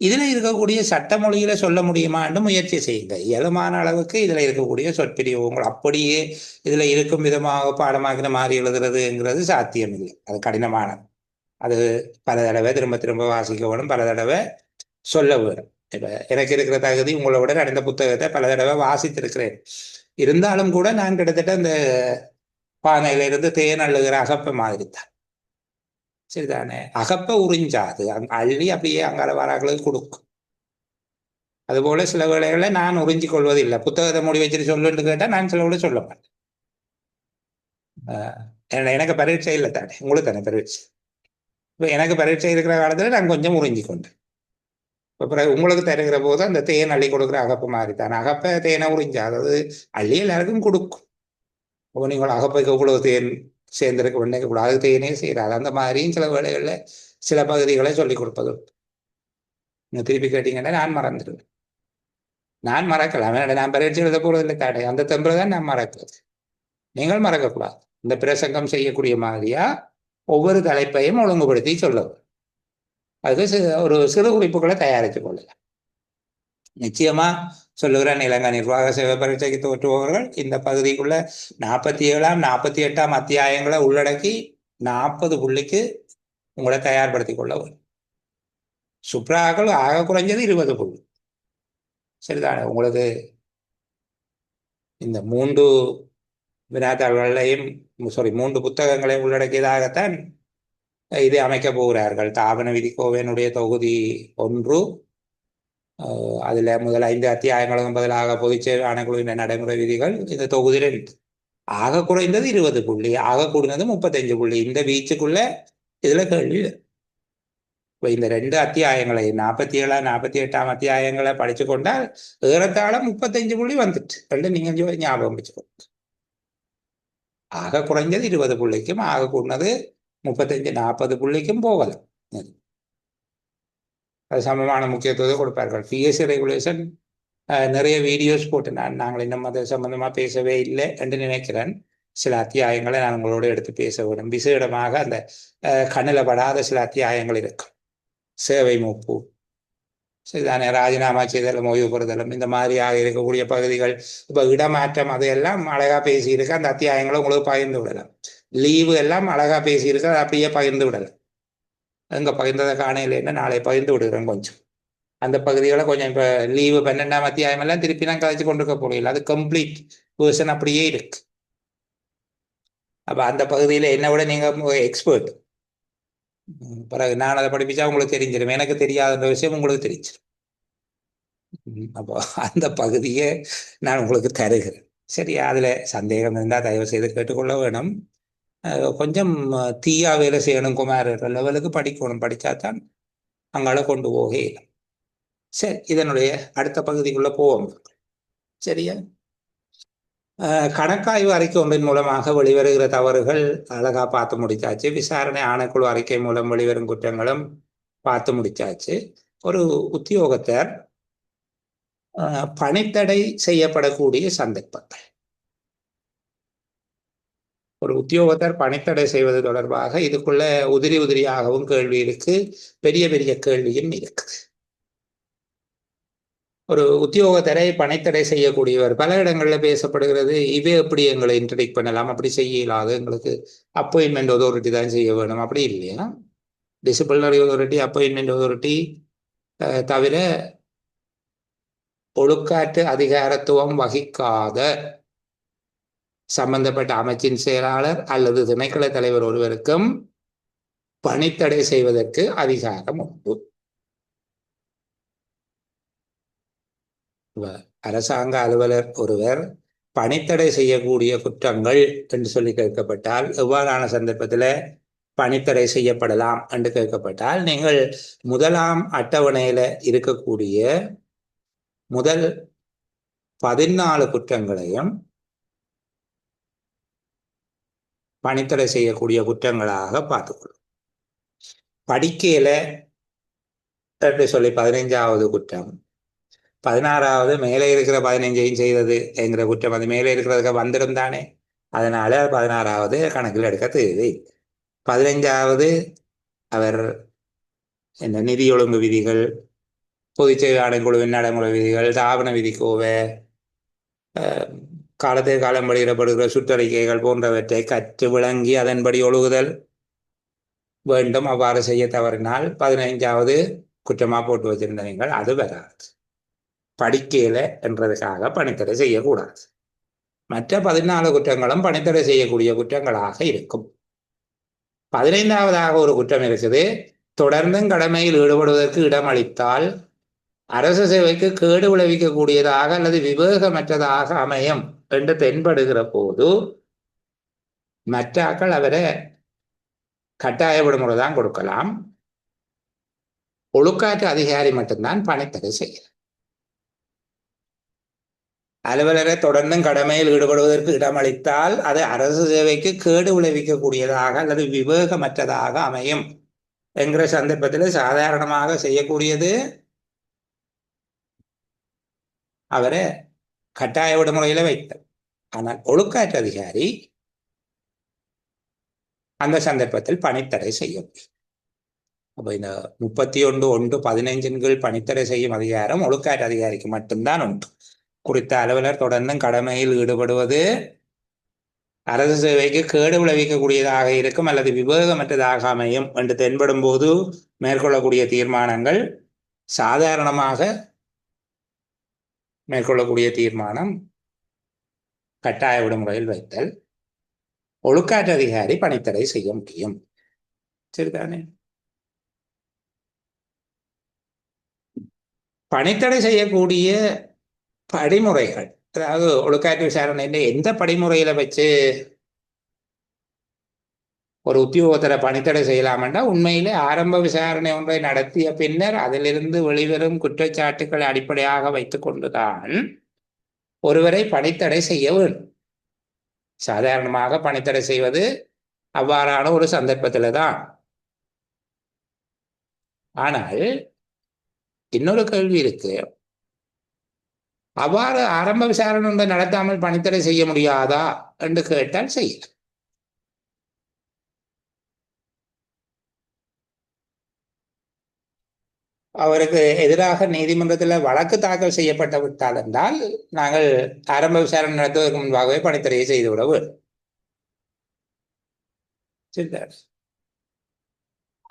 இதுல இருக்கக்கூடிய சட்ட மொழியில சொல்ல முடியுமா என்று முயற்சி செய்யுங்க. இயலுமான அளவுக்கு இதுல இருக்கக்கூடிய சொற்பிரிவு உங்கள் அப்படியே இதுல இருக்கும் விதமாக பாடமாக்கின மாதிரி எழுதுறதுங்கிறது சாத்தியம் இல்லை. அது கடினமானது. அது பல தடவை திரும்ப திரும்ப வாசிக்க வேணும், பல தடவை சொல்ல வேணும். இப்ப எனக்கு இருக்கிற தகுதி உங்களை விட நடந்த புத்தகத்தை பல தடவை வாசித்திருக்கிறேன். இருந்தாலும் கூட நான் கிட்டத்தட்ட இந்த பானையில இருந்து தேன் அள்ளுகிற அகப்ப மாதிரி தான், சரிதானே? அகப்ப உறிஞ்சாது, அள்ளி அப்படியே அங்கால வராங்களுக்கு கொடுக்கும். அதுபோல சில வேளைகளை நான் உறிஞ்சி கொள்வது இல்லை. புத்தகத்தை மூடி வச்சுட்டு சொல்லுன்னு கேட்டா நான் சில வேளை சொல்ல மாட்டேன். எனக்கு பரீட்சை இல்லை தானே, உங்களுக்கு தானே பரீட்சை. இப்போ எனக்கு பரீட்சை இருக்கிற காலத்துல நான் கொஞ்சம் உறிஞ்சி கொண்டேன். அப்புறம் உங்களுக்கு தருகிற போது அந்த தேன் அள்ளி கொடுக்குற அகப்ப மாதிரி தான். அகப்ப தேனை உறிஞ்சாது, அது அள்ளி எல்லாருக்கும் கொடுக்கும். அப்போ நீங்கள் அகப்பைக்கு இவ்வளவு தேன் சேர்ந்திருக்க வேண்டிய கூடாது, தேனே செய்யறாது. அந்த மாதிரியும் சில வேளைகளில் சில பகுதிகளை சொல்லிக் கொடுப்பது. நீங்க திருப்பி கேட்டீங்கன்னா நான் மறந்துடுவேன். நான் மறக்கலாம், நான் பரீட்சை எழுத போறது இல்லை தானே, அந்த தெம்புல தான் நான் மறக்கிறது. நீங்கள் மறக்கக்கூடாது. இந்த பிரசங்கம் செய்யக்கூடிய மாதிரியா ஒவ்வொரு தலைப்பையும் ஒழுங்குபடுத்தி சொல்லவும், அதுக்கு ஒரு சிறு குறிப்புகளை தயாரித்து கொள்ளலாம். நிச்சயமா சொல்லுகிறேன், இலங்கை நிர்வாக சேவை பரீட்சைக்கு தோற்றுபவர்கள் இந்த பகுதிக்குள்ள 47ஆம் 48ஆம் அத்தியாயங்களை உள்ளடக்கி 40 புள்ளிக்கு உங்களை தயார்படுத்திக் கொள்ள வேண்டும். சுப்ராக்கள் ஆக குறைஞ்சது 20 புள்ளி, சரிதானே? உங்களுக்கு இந்த 3 வினாத்தாள்களையும் 3 புத்தகங்களையும் உள்ளடக்கியதாகத்தான் இதை அமைக்க போகிறார்கள். தாபன விதிக்கோவையினுடைய தொகுதி 1, அதுல முதல் 5 அத்தியாயங்களுக்கும் பதிலாக பொதுச்சேவை ஆணைக்குழுவின் நடைமுறை விதிகள். இந்த தொகுதி 2 ஆக குறைந்தது 20 புள்ளி, ஆக கூடினது 35 புள்ளி. இந்த வீச்சுக்குள்ள இதுல கேள்வி இந்த 2 அத்தியாயங்களை 47 48 அத்தியாயங்களை படிச்சு கொண்டால் ஏறத்தாழ 35 புள்ளி வந்துட்டு ரெண்டு நீங்க ஞாபகம் வச்சுக்கோ. ஆக குறைஞ்சது 20 புள்ளிக்கும் ஆக கூடது 35 40 புள்ளிக்கும் போகலாம். அது சமமான முக்கியத்துவத்தை கொடுப்பார்கள். பிஎஸ்சி ரெகுலேஷன் நிறைய வீடியோஸ் போட்டு நாங்கள் இன்னும் அது சம்பந்தமா பேசவே இல்லை என்று நினைக்கிறேன். சில அத்தியாயங்களை நான் உங்களோட எடுத்து பேச வேண்டும். விசேடமாக அந்த கண்ணில் படாத சில அத்தியாயங்கள் இருக்கு. சேவை மூப்பு, சரிதானே, ராஜினாமா செய்தலும் ஓய்வு பெறுதலும், இந்த மாதிரியாக இருக்கக்கூடிய பகுதிகள், இப்போ இடமாற்றம், அதையெல்லாம் அழகா பேசியிருக்கு. அந்த அத்தியாயங்களை உங்களுக்கு பகிர்ந்து விடலாம். லீவு எல்லாம் அழகா பேசியிருக்கு, அதை அப்படியே பகிர்ந்து விடலாம். அங்கே பகிர்ந்ததை காணையில் நாளை பகிர்ந்து விடுகிறேன் கொஞ்சம். அந்த பகுதிகளை கொஞ்சம் இப்போ லீவு 12ஆம் அத்தியாயம் எல்லாம் திருப்பி நான் கதைச்சு கொண்டிருக்க போறீங்க. அது கம்ப்ளீட் வேர்ஷன் அப்படியே இருக்கு. அப்போ அந்த பகுதியில் என்னை விட நீங்கள் எக்ஸ்பர்ட். பிறகு நான் அதை படிப்பிச்சா உங்களுக்கு தெரிஞ்சிடும். எனக்கு தெரியாத விஷயம் உங்களுக்கு தெரிஞ்சிடும். அப்போ அந்த பகுதியை நான் உங்களுக்கு தருகிறேன். சரி, அதில் சந்தேகம் இருந்தால் தயவு செய்து கேட்டுக்கொள்ள வேணும். கொஞ்சம் தீயா வேலை செய்யணும், குமார் லெவலுக்கு படிக்கணும். படித்தாதான் அங்கால கொண்டு போக இயலும். சரி, இதனுடைய அடுத்த பகுதிக்குள்ள போவோம். சரியா, கணக்காய்வு அறிக்கை ஒன்றின் மூலமாக வெளிவருகிற தவறுகள் அழகா பார்த்து முடிச்சாச்சு. விசாரணை ஆணைக்குழு அறிக்கை மூலம் வெளிவரும் குற்றங்களும் பார்த்து முடிச்சாச்சு. ஒரு உத்தியோகத்தர் பணித்தடை செய்யப்படக்கூடிய சந்தர்ப்பங்கள், ஒரு உத்தியோகத்தர் பணித்தடை செய்வது தொடர்பாக இதுக்குள்ள உதிரியாகவும் கேள்வி இருக்கு, பெரிய பெரிய கேள்வியும் இருக்குது. ஒரு உத்தியோகத்தரை பணித்தடை செய்யக்கூடியவர் பல இடங்கள்ல பேசப்படுகிறது. இவே எப்படி எங்களை இன்ட்ரடிக்ட் பண்ணலாம், அப்படி செய்யலாது, எங்களுக்கு அப்பாயின்மெண்ட் அத்தாரிட்டி தான் செய்ய வேணும், அப்படி இல்லையா? டிசிப்ளினரி அத்தாரிட்டி, அப்பாயின்மெண்ட் அத்தாரிட்டி தவிர ஒழுக்காற்று அதிகாரத்துவம் வகிக்காத சம்பந்தப்பட்ட அமைச்சின் செயலாளர் அல்லது திணைக்கள தலைவர் ஒருவருக்கும் பணித்தடை செய்வதற்கு அதிகாரம் உண்டு. அரசாங்க அலுவலர் ஒருவர் பணித்தடை செய்யக்கூடிய குற்றங்கள் என்று சொல்லி கேட்கப்பட்டால் எவ்வாறான சந்தர்ப்பத்தில் பணித்தடை செய்யப்படலாம் என்று கேட்கப்பட்டால், நீங்கள் 1ஆம் அட்டவணையில இருக்கக்கூடிய முதல் 14 குற்றங்களையும் பணித்தடை செய்யக்கூடிய குற்றங்களாக பார்த்துக்கொள்ளும். படிக்கையில என்று சொல்லி 15ஆவது குற்றம், 16ஆவது மேலே இருக்கிற 15ஐயும் செய்தது என்கிற குற்றம், அது மேலே இருக்கிறதுக்கு வந்துடும் தானே, அதனால 16ஆவது கணக்கில் எடுக்க தேவை. 15ஆவது அவர் இந்த நிதி ஒழுங்கு விதிகள், பொதுச்செயல் ஆணைக்குழுவின் நடைமுறை விதிகள், தாபன விதிக்கோவை, காலத்துக்கு காலம் வெளியிடப்படுகிற சுற்றறிக்கைகள் போன்றவற்றை கற்று விளங்கி அதன்படி ஒழுகுதல் வேண்டும். அவ்வாறு செய்ய தவறினால் 15ஆவது குற்றமா போட்டு வச்சிருந்த நீங்கள் அது வராது. படிக்கையில என்றதுக்காக பணித்தடை செய்யக்கூடாது. மற்ற 14 குற்றங்களும் பணித்தடை செய்யக்கூடிய குற்றங்களாக இருக்கும். 15ஆவதாக ஒரு குற்றம் இருக்குது. தொடர்ந்தும் கடமையில் ஈடுபடுவதற்கு இடமளித்தால் அரசு சேவைக்கு கேடு விளைவிக்கக்கூடியதாக அல்லது விவேகமற்றதாக அமையும் என்று தென்படுகிற போது மற்றாக்கள் அவரை கட்டாய விடுமுறை தான் கொடுக்கலாம். ஒழுக்காற்று அதிகாரி மட்டும்தான் பணித்தடை செய்யலாம். அலுவலரை தொடர்ந்தும் கடமையில் ஈடுபடுவதற்கு இடமளித்தால் அது அரசு சேவைக்கு கேடு விளைவிக்கக்கூடியதாக அல்லது விவேகமற்றதாக அமையும் என்கிற சந்தர்ப்பத்தில் சாதாரணமாக செய்யக்கூடியது அவரை கட்டாய விடுமுறையில வைத்தார். ஆனால் ஒழுக்காற்று அதிகாரி அந்த சந்தர்ப்பத்தில் பணித்தடை செய்ய முடியும். அப்ப இந்த 31(1)15 கீழ் பணித்தடை செய்யும் அதிகாரம் ஒழுக்காற்று அதிகாரிக்கு மட்டும்தான் உண்டு. குறித்த அலுவலர் தொடர்ந்தும் கடமையில் ஈடுபடுவது அரசு சேவைக்கு கேடு விளைவிக்கக்கூடியதாக இருக்கும் அல்லது விவேகமற்றதாக அமையும் என்று தென்படும் போது மேற்கொள்ளக்கூடிய தீர்மானங்கள், சாதாரணமாக மேற்கொள்ளக்கூடிய தீர்மானம் கட்டாய விடுமுறையில் வைத்தல், ஒழுக்காற்று அதிகாரி பணித்தடை செய்ய முடியும். சரிதானே? பணித்தடை செய்யக்கூடிய படிமுறைகள், அதாவது ஒழுக்காற்று விசாரணையில் எந்த படிமுறையில வச்சு ஒரு உத்தியோகத்தரை பணித்தடை செய்யலாமென்றா உண்மையிலே ஆரம்ப விசாரணை ஒன்றை நடத்திய பின்னர் அதிலிருந்து வெளிவரும் குற்றச்சாட்டுக்களை அடிப்படையாக வைத்துக் கொண்டுதான் ஒருவரை பணித்தடை செய்ய வேண்டும். சாதாரணமாக பணித்தடை செய்வது அவ்வாறான ஒரு சந்தர்ப்பத்தில் தான். ஆனால் இன்னொரு கேள்வி இருக்கு. அவ்வாறு ஆரம்ப விசாரணை ஒன்றை நடத்தாமல் பணித்தடை செய்ய முடியாதா என்று கேட்டால் செய்யலாம். அவருக்கு எதிராக நீதிமன்றத்தில் வழக்கு தாக்கல் செய்யப்பட்டு விட்டால் என்றால் நாங்கள் ஆரம்ப விசாரணை நடத்துவதற்கு முன்பாகவே பணித்தடையை செய்துவிட வேண்டும்.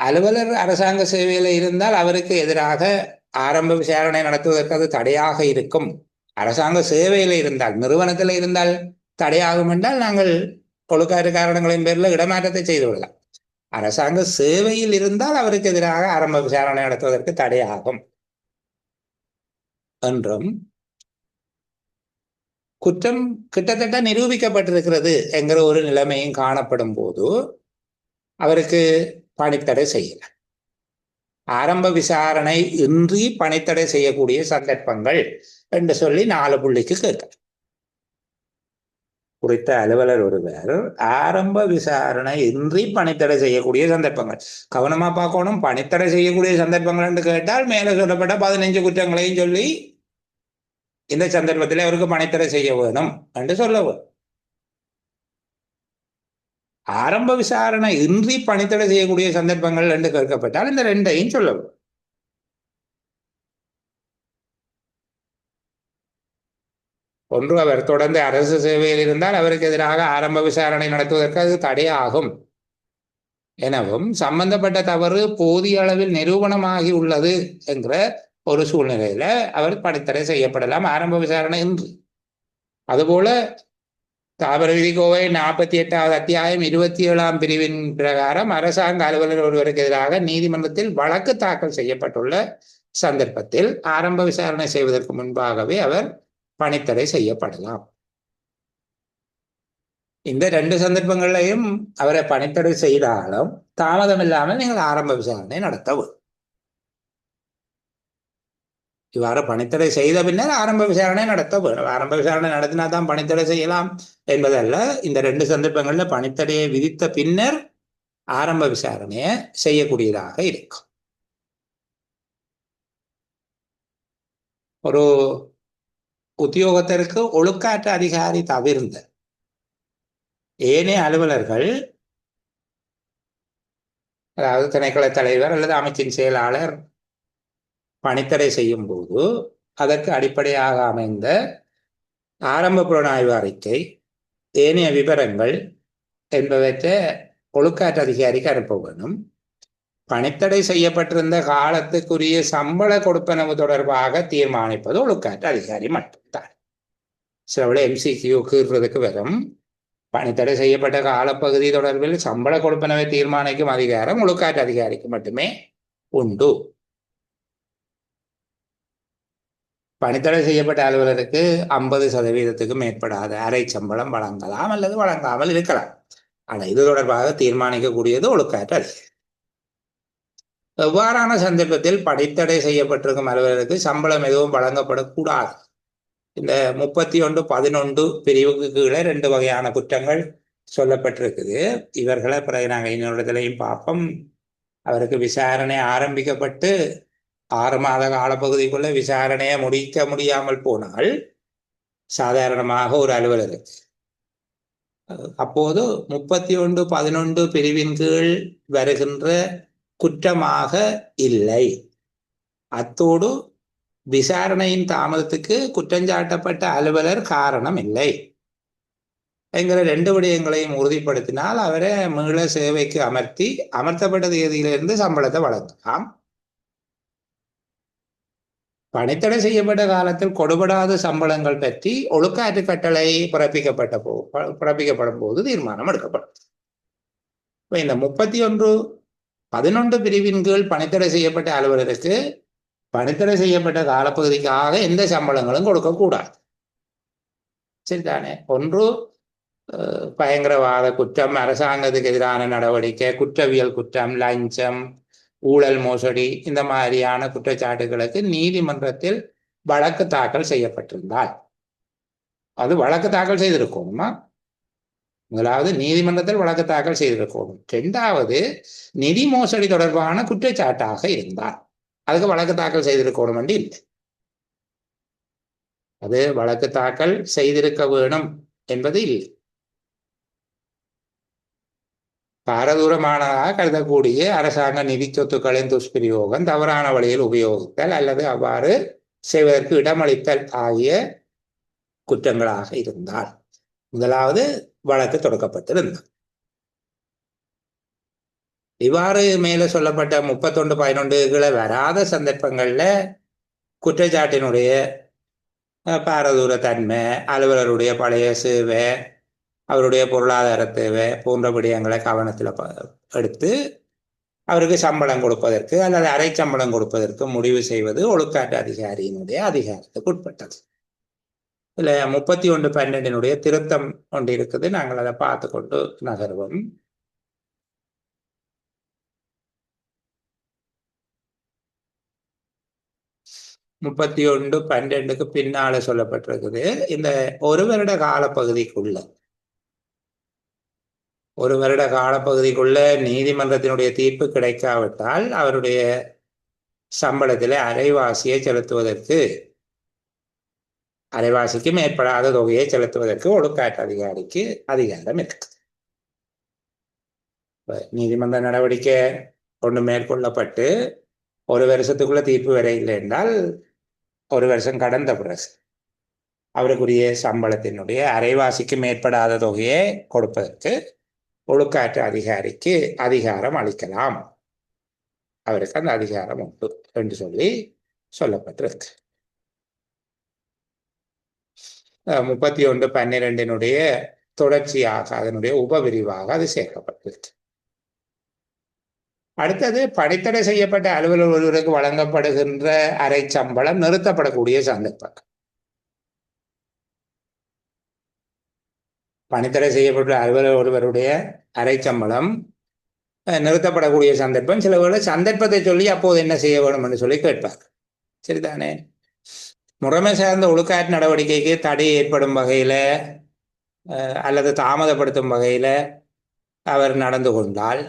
அலுவலர் அரசாங்க சேவையில் இருந்தால் அவருக்கு எதிராக ஆரம்ப விசாரணை நடத்துவதற்கு அது தடையாக இருக்கும். அரசாங்க சேவையில் இருந்தால், நிறுவனத்தில் இருந்தால் தடையாகும் என்றால் நாங்கள் ஒழுக்காற்று காரணங்களின் பேரில் இடமாற்றத்தை செய்து விடலாம். அரசாங்க சேவையில் இருந்தால் அவருக்கு எதிராக ஆரம்ப விசாரணை நடத்துவதற்கு தடையாகும் என்றும், குற்றம் கிட்டத்தட்ட நிரூபிக்கப்பட்டிருக்கிறது என்கிற ஒரு நிலைமையும் காணப்படும் போது அவருக்கு பணித்தடை செய்யலாம். ஆரம்ப விசாரணை இன்றி பணித்தடை செய்யக்கூடிய சந்தர்ப்பங்கள் என்று சொல்லி 4 புள்ளிக்கு கேட்கலாம். குறித்த அலுவலர் ஒருவர் ஆரம்ப விசாரணை இன்றி பணித்தடை செய்யக்கூடிய சந்தர்ப்பங்கள். கவனமா பார்க்கணும். பணித்தடை செய்யக்கூடிய சந்தர்ப்பங்கள் என்று கேட்டால் மேலே சொல்லப்பட்ட 15 குற்றங்களையும் சொல்லி இந்த சந்தர்ப்பத்தில் அவருக்கு பணித்தடை செய்ய வேணும் என்று சொல்ல வேணும். ஆரம்ப விசாரணை இன்றி பணித்தடை செய்யக்கூடிய சந்தர்ப்பங்கள் என்று கேட்கப்பட்டால் இந்த 2ஐயும் சொல்ல வேணும். ஒன்று, அவர் தொடர்ந்து அரசு சேவையில் இருந்தால் அவருக்கு எதிராக ஆரம்ப விசாரணை நடத்துவதற்கு அது தடையாகும் எனவும், சம்பந்தப்பட்ட தவறு போதிய அளவில் நிரூபணமாகி உள்ளது என்கிற ஒரு சூழ்நிலையில அவர் பணித்தடை செய்யப்படலாம் ஆரம்ப விசாரணை இன்றி. அதுபோல தாவர விதிக்கோவை 48வது அத்தியாயம் 27ஆம் பிரிவின் பிரகாரம் அரசாங்க அலுவலர் ஒருவருக்கு எதிராக நீதிமன்றத்தில் வழக்கு தாக்கல் செய்யப்பட்டுள்ள சந்தர்ப்பத்தில் ஆரம்ப விசாரணை செய்வதற்கு முன்பாகவே அவர் பணித்தடை செய்யப்படலாம். இந்த 2 சந்தர்ப்பங்களையும் அவரை பணித்தடை செய்தாலும் தாமதம் இல்லாமல் நீங்கள் ஆரம்ப விசாரணை நடத்தவும். இவ்வாறு பணித்தடை செய்த பின்னர் ஆரம்ப விசாரணை நடத்த வேண்டும். ஆரம்ப விசாரணை நடத்தினா தான் பணித்தடை செய்யலாம் என்பதல்ல. இந்த 2 சந்தர்ப்பங்களில் பணித்தடையை விதித்த பின்னர் ஆரம்ப விசாரணையை செய்யக்கூடியதாக இருக்கும். ஒரு உத்தியோகத்திற்கு ஒழுக்காற்று அதிகாரி தவிர்ந்த ஏனைய அலுவலர்கள், அதாவது திணைக்கள தலைவர் அல்லது அமைச்சின் செயலாளர் பணித்தடை செய்யும் போது அதற்கு அடிப்படையாக அமைந்த ஆரம்ப புலனாய்வு அறிக்கை, ஏனைய விவரங்கள் என்பவற்றை ஒழுக்காற்று அதிகாரிக்கு அனுப்ப வேணும். பணித்தடை செய்யப்பட்டிருந்த காலத்துக்குரிய சம்பள கொடுப்பனவு தொடர்பாக தீர்மானிப்பது ஒழுக்காற்று அதிகாரி மட்டும்தான். சில MCQ கீறுறதுக்கு வரும். பணித்தடை செய்யப்பட்ட காலப்பகுதி தொடர்பில் சம்பள கொடுப்பனவை தீர்மானிக்கும் அதிகாரம் ஒழுக்காற்று அதிகாரிக்கு மட்டுமே உண்டு. பணித்தடை செய்யப்பட்ட அலுவலருக்கு 50% மேற்படாத அரை சம்பளம் வழங்கலாம் அல்லது வழங்காமல் இருக்கலாம். ஆனால் இது தொடர்பாக தீர்மானிக்கக்கூடியது ஒழுக்காற்று அதிகாரி. எவ்வாறான சந்தர்ப்பத்தில் பணித்தடை செய்யப்பட்டிருக்கும் அலுவலருக்கு சம்பளம் எதுவும் வழங்கப்படக்கூடாது? இந்த 31.11 பிரிவுக்கு கீழே 2 வகையான குற்றங்கள் சொல்லப்பட்டிருக்குது. இவர்களை பிறகு நாங்கள் இன்னொருத்திலையும் பார்ப்போம். அவருக்கு விசாரணை ஆரம்பிக்கப்பட்டு 6 மாத காலப்பகுதிக்குள்ள விசாரணையை முடிக்க முடியாமல் போனால் சாதாரணமாக ஒரு அலுவலருக்கு அப்போது 31.11 பிரிவின் கீழ் வருகின்ற குற்றமாக இல்லை. அத்தோடு விசாரணையின் தாமதத்துக்கு குற்றஞ்சாட்டப்பட்ட அலுவலர் காரணம் இல்லை என்கிற 2 விடயங்களையும் உறுதிப்படுத்தினால் அவரை மீள சேவைக்கு அமர்த்தப்பட்ட தேதியிலிருந்து சம்பளத்தை வழங்கலாம். பணித்தடை செய்யப்பட்ட காலத்தில் கொடுபடாத சம்பளங்கள் பற்றி ஒழுக்காற்று கட்டளை பிறப்பிக்கப்படும் போது தீர்மானம் எடுக்கப்படும். இந்த 31.11 பிரிவின் கீழ் பணித்தடை செய்யப்பட்ட அலுவலருக்கு பணித்தடை செய்யப்பட்ட காலப்பகுதிக்காக எந்த சம்பளங்களும் கொடுக்கக்கூடாது. சரிதானே? ஒன்று, பயங்கரவாத குற்றம், அரசாங்கத்துக்கு எதிரான நடவடிக்கை, குற்றவியல் குற்றம், லஞ்சம், ஊழல், மோசடி, இந்த மாதிரியான குற்றச்சாட்டுகளுக்கு நீதிமன்றத்தில் வழக்கு தாக்கல் செய்யப்பட்டிருந்தால் அது வழக்கு தாக்கல் செய்திருக்கணுமா? முதலாவது நீதிமன்றத்தில் வழக்கு தாக்கல் செய்திருக்கணும். இரண்டாவது நிதி மோசடி தொடர்பான குற்றச்சாட்டாக இருந்தால் அதுக்கு வழக்கு தாக்கல் செய்திருக்கணும் என்று இல்லை. அது வழக்கு தாக்கல் செய்திருக்க வேணும் என்பது இல்லை. பாரதூரமானதாக கருதக்கூடிய அரசாங்க நிதி சொத்துக்களின் துஷ்பிரயோகம், தவறான வழியில் உபயோகித்தல் அல்லது அவ்வாறு செய்வதற்கு இடமளித்தல் ஆகிய குற்றங்களாக இருந்தால் முதலாவது வழக்கு தொடக்கப்பட்டிருந்தது. இவ்வாறு மேலே சொல்லப்பட்ட 31.11 வராத சந்தர்ப்பங்கள்ல குற்றச்சாட்டினுடைய பாரதூர தன்மை, அலுவலருடைய பழைய சேவை, அவருடைய பொருளாதார தேவை போன்ற விடயங்களை கவனத்தில் எடுத்து அவருக்கு சம்பளம் கொடுப்பதற்கு அல்லது அரை சம்பளம் கொடுப்பதற்கு முடிவு செய்வது ஒழுக்காற்று அதிகாரியினுடைய அதிகாரத்துக்கு உட்பட்டது. இதுல 31.12 திருத்தம் ஒன்று இருக்குது. நாங்கள் அதை பார்த்து கொண்டு நகர்வோம். 31.12 பின்னால சொல்லப்பட்டிருக்குது. இந்த ஒரு வருட காலப்பகுதிக்குள்ள நீதிமன்றத்தினுடைய தீர்ப்பு கிடைக்காவிட்டால் அவருடைய சம்பளத்தில் அரைவாசியை செலுத்துவதற்கு, அரைவாசிக்கு மேற்படாத தொகையை செலுத்துவதற்கு ஒழுக்காற்று அதிகாரிக்கு அதிகாரம் இருக்கு. நீதிமன்ற நடவடிக்கை ஒன்று மேற்கொள்ளப்பட்டு ஒரு வருஷத்துக்குள்ள தீர்ப்பு வரை இல்லை என்றால் ஒரு வருஷம் கடந்த பிறகு அவருக்குரிய சம்பளத்தினுடைய அரைவாசிக்கு மேற்படாத தொகையை கொடுப்பதற்கு ஒழுக்காற்று அதிகாரிக்கு அதிகாரம் அளிக்கலாம். அவருக்கு அந்த அதிகாரம் உண்டு என்று சொல்லப்பட்டிருக்கு. 31.12 தொடர்ச்சியாக அதனுடைய உபவிரிவாக அது சேர்க்கப்பட்டிருக்கு. அடுத்தது பணித்தடை செய்யப்பட்ட அலுவலர் ஒருவருக்கு வழங்கப்படுகின்ற அரை சம்பளம் நிறுத்தப்படக்கூடிய சந்தர்ப்பம். பணித்தடை செய்யப்பட்ட அலுவலர் ஒருவருடைய அரை சம்பளம் நிறுத்தப்படக்கூடிய சந்தர்ப்பம். சில வேளை சந்தர்ப்பத்தை சொல்லி அப்போது என்ன செய்ய வேணும் என்று சொல்லி கேட்பார். சரிதானே? முறைமை சார்ந்த ஒழுக்காற்று நடவடிக்கைக்கு தடை ஏற்படும் வகையில அல்லது தாமதப்படுத்தும் வகையில அவர் நடந்து கொண்டால்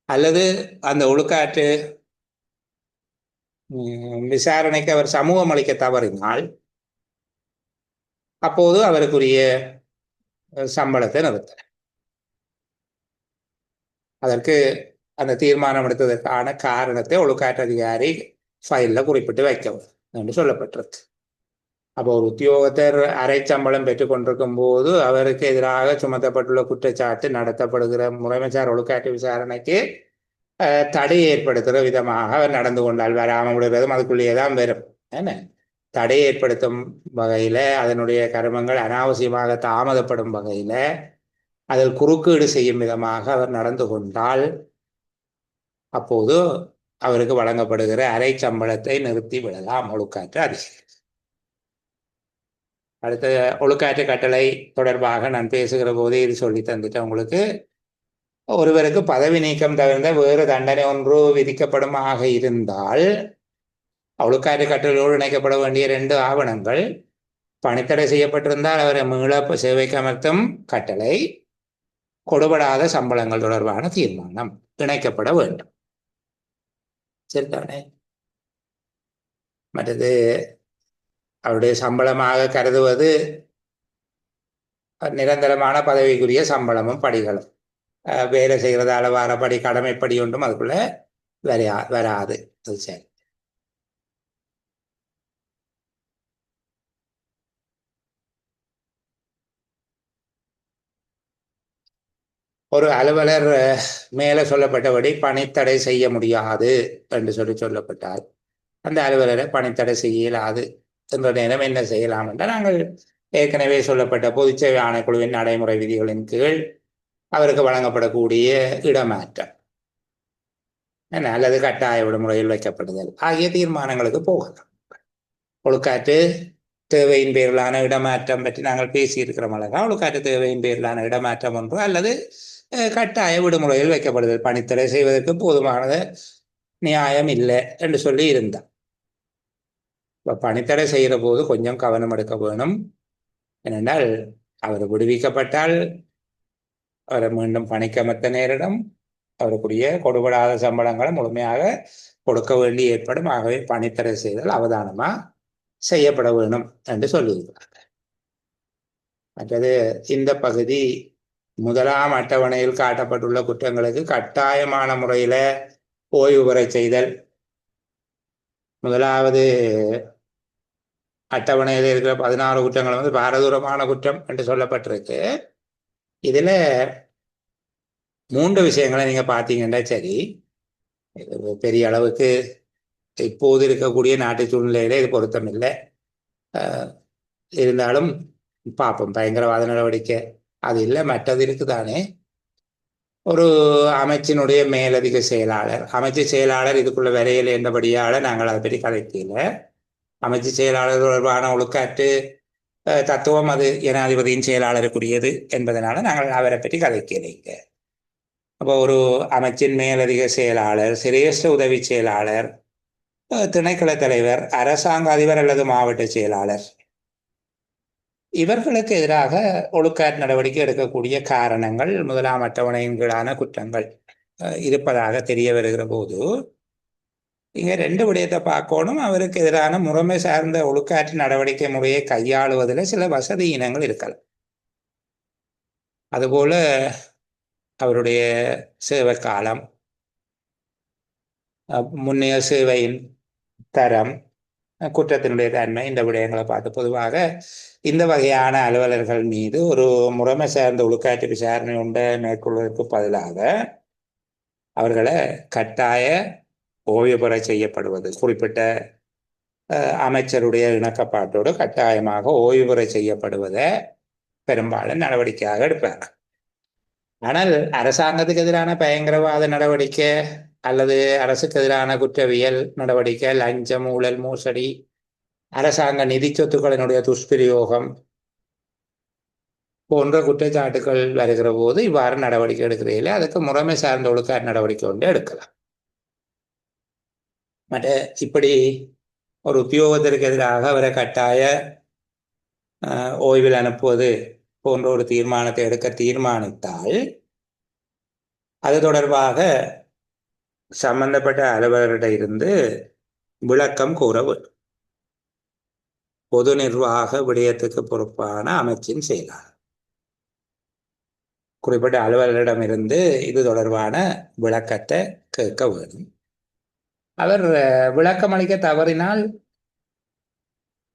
அல்லது அந்த ஒழுக்காற்று விசாரணைக்கு அவர் சமூகம் அளிக்க தவறினால் அப்போது அவருக்குரிய சம்பளத்தை நிறுத்த, அதற்கு அந்த தீர்மானம் எடுத்ததற்கான காரணத்தை ஒழுக்காற்று அதிகாரி ஃபைல்ல குறிப்பிட்டு வைக்கவும் என்று சொல்லப்பட்டிருக்கு. அப்போ ஒரு உத்தியோகத்தர் அரை சம்பளம் பெற்றுக்கொண்டிருக்கும் போது அவருக்கு எதிராக சுமத்தப்பட்டுள்ள குற்றச்சாட்டு நடத்தப்படுகிற முறைமைசார் ஒழுக்காற்று விசாரணைக்கு தடை ஏற்படுத்துகிற விதமாக அவர் நடந்து கொண்டால் வராமல் விடுறதும் அதுக்குள்ளேயே தான் வரும். என்ன தடை ஏற்படுத்தும் வகையில அதனுடைய கர்மங்கள் அனாவசியமாக தாமதப்படும் வகையில அதில் குறுக்கீடு செய்யும் விதமாக அவர் நடந்து கொண்டால் அப்போது அவருக்கு வழங்கப்படுகிற அரை சம்பளத்தை நிறுத்தி விடலாம் ஒழுக்காற்று அதிகாரி. அடுத்த ஒழுக்காற்று கட்டளை தொடர்பாக நான் பேசுகிற போதே இது சொல்லி தந்துட்டேன் உங்களுக்கு. ஒருவருக்கு பதவி நீக்கம் தவிர்ந்த வேறு தண்டனை ஒன்று விதிக்கப்படுமாக இருந்தால் ஒழுக்காற்று கட்டளையோடு இணைக்கப்பட வேண்டிய 2 ஆவணங்கள், பணித்தடை செய்யப்பட்டிருந்தால் அவரை மீள சேவைக்கு அமர்த்தும் கட்டளை, கொடுபடாத சம்பளங்கள் தொடர்பான தீர்மானம் இணைக்கப்பட வேண்டும். சரிதானே? மற்றது அவருடைய சம்பளமாக கருதுவது நிரந்தரமான பதவிக்குரிய சம்பளமும் படிகளும், வேலை செய்கிறதால வாரப்படி கடமைப்படி ஒன்றும் அதுக்குள்ள வராது. அது சரி. ஒரு அலுவலர் மேலே சொல்லப்பட்டபடி பணித்தடை செய்ய முடியாது என்று சொல்லப்பட்டால் அந்த அலுவலரை பணித்தடை செய்ய இயலாது என்ற நேரம் என்ன செய்யலாம் என்றால் நாங்கள் ஏற்கனவே சொல்லப்பட்ட பொதுச்சேவை ஆணைக்குழுவின் நடைமுறை விதிகளின் கீழ் அவருக்கு வழங்கப்படக்கூடிய இடமாற்றம் அல்லது கட்டாய விடுமுறையில் வைக்கப்படுதல் ஆகிய தீர்மானங்களுக்கு போகலாம். ஒழுக்காற்று தேவையின் பேரிலான இடமாற்றம் பற்றி நாங்கள் பேசியிருக்கிறோம் அல்லவா. ஒழுக்காற்று தேவையின் பேரிலான இடமாற்றம் ஒன்று, அல்லது கட்டாய விடுமுறையில் வைக்கப்படுதல், பணித்தடை செய்வதற்கு போதுமான நியாயம் இல்லை என்று சொல்லி இருந்தார். இப்போ பணித்தடை செய்கிற போது கொஞ்சம் கவனம் எடுக்க வேணும். ஏனென்றால் அவர் விடுவிக்கப்பட்டால் அவரை மீண்டும் பணிக்கமர்த்த நேரிடம், அவருக்குரிய கொடுபடாத சம்பளங்களை முழுமையாக கொடுக்க வேண்டி ஏற்படும். ஆகவே பணித்தடை செய்தல் அவதானமாக செய்யப்பட வேணும் என்று சொல்லியிருக்கிறார். மற்றது இந்த பகுதி முதலாம் அட்டவணையில் காட்டப்பட்டுள்ள குற்றங்களுக்கு கட்டாயமான முறையில் ஓய்வு பெற செய்தல். முதலாவது அட்டவணையில் இருக்கிற 16 குற்றங்கள் வந்து பாரதூரமான குற்றம் என்று சொல்லப்பட்டிருக்கு. இதுல 3 விஷயங்களை நீங்க பார்த்தீங்கன்னா சரி, பெரிய அளவுக்கு இப்போது இருக்கக்கூடிய நாட்டு சூழ்நிலையில இது பொருத்தம் இல்லை. இருந்தாலும் பார்ப்போம். பயங்கரவாத நடவடிக்கை அது இல்லை, மற்றது இருக்குதானே. ஒரு அமைச்சினுடைய மேலதிக செயலாளர், அமைச்சு செயலாளர் இதுக்குள்ள வரையில் என்றபடியால் நாங்கள் அதை பற்றி கதைக்கல. அமைச்சு செயலாளர் தொடர்பான ஒழுக்காற்று தத்துவம் அது ஜனாதிபதியின் செயலாளருக்குரியது என்பதனால நாங்கள் அவரை பற்றி கதைக்கலைங்க. அப்போ ஒரு அமைச்சின் மேலதிக செயலாளர், சிரேஷ்ட உதவி செயலாளர், திணைக்கள தலைவர், அரசாங்க அதிபர் அல்லது மாவட்ட செயலாளர், இவர்களுக்கு எதிராக ஒழுக்காற்று நடவடிக்கை எடுக்கக்கூடிய காரணங்கள் முதலாம் அட்டவணையின் கீழான குற்றங்கள் இருப்பதாக தெரிய வருகிற போது இங்கே 2 விடயத்தை பார்க்கணும். அவருக்கு எதிரான முறைமை சார்ந்த ஒழுக்காற்று நடவடிக்கை முறையை கையாளுவதில் சில வசதியினங்கள் இருக்கலாம். அதுபோல அவருடைய சேவை காலம், முன்னைய சேவையின் தரம், குற்றத்தினுடைய தன்மை, இந்த விடயங்களை பார்த்து பொதுவாக இந்த வகையான அலுவலர்கள் மீது ஒரு முறைமை சார்ந்த ஒழுக்காற்று விசாரணை உண்டை மேற்கொள்வதற்கு பதிலாக அவர்களை கட்டாய ஓய்வு பெற செய்யப்படுவது, குறிப்பிட்ட அமைச்சருடைய இணக்கப்பாட்டோடு கட்டாயமாக ஓய்வு பெற செய்யப்படுவதை பெரும்பாலும் நடவடிக்கையாக எடுப்பார். ஆனால் அரசாங்கத்துக்கு எதிரான பயங்கரவாத நடவடிக்கை அல்லது அரசுக்கு எதிரான குற்றவியல் நடவடிக்கை, லஞ்சம், ஊழல், மோசடி, அரசாங்க நிதி சொத்துக்களினுடைய துஷ்பிரயோகம் போன்ற குற்றச்சாட்டுகள் வருகிற போது இவ்வாறு நடவடிக்கை எடுக்கிறீங்களே, அதுக்கு முறைமை சார்ந்த ஒழுக்காற்று நடவடிக்கை கொண்டு எடுக்கலாம். மற்ற இப்படி ஒரு உத்தியோகத்திற்கு எதிராக அவரை கட்டாய ஓய்வில் அனுப்புவது போன்ற ஒரு தீர்மானத்தை எடுக்க தீர்மானித்தால் அது தொடர்பாக சம்பந்தப்பட்ட அலுவலரிடம் இருந்து விளக்கம் கூற வேண்டும். பொது நிர்வாக விடயத்துக்கு பொறுப்பான அமைச்சின் செயலாளர் குறிப்பிட்ட அலுவலரிடம் இருந்து இது தொடர்பான விளக்கத்தை கேட்க வேண்டும். அவர் விளக்கம் அளிக்க தவறினால்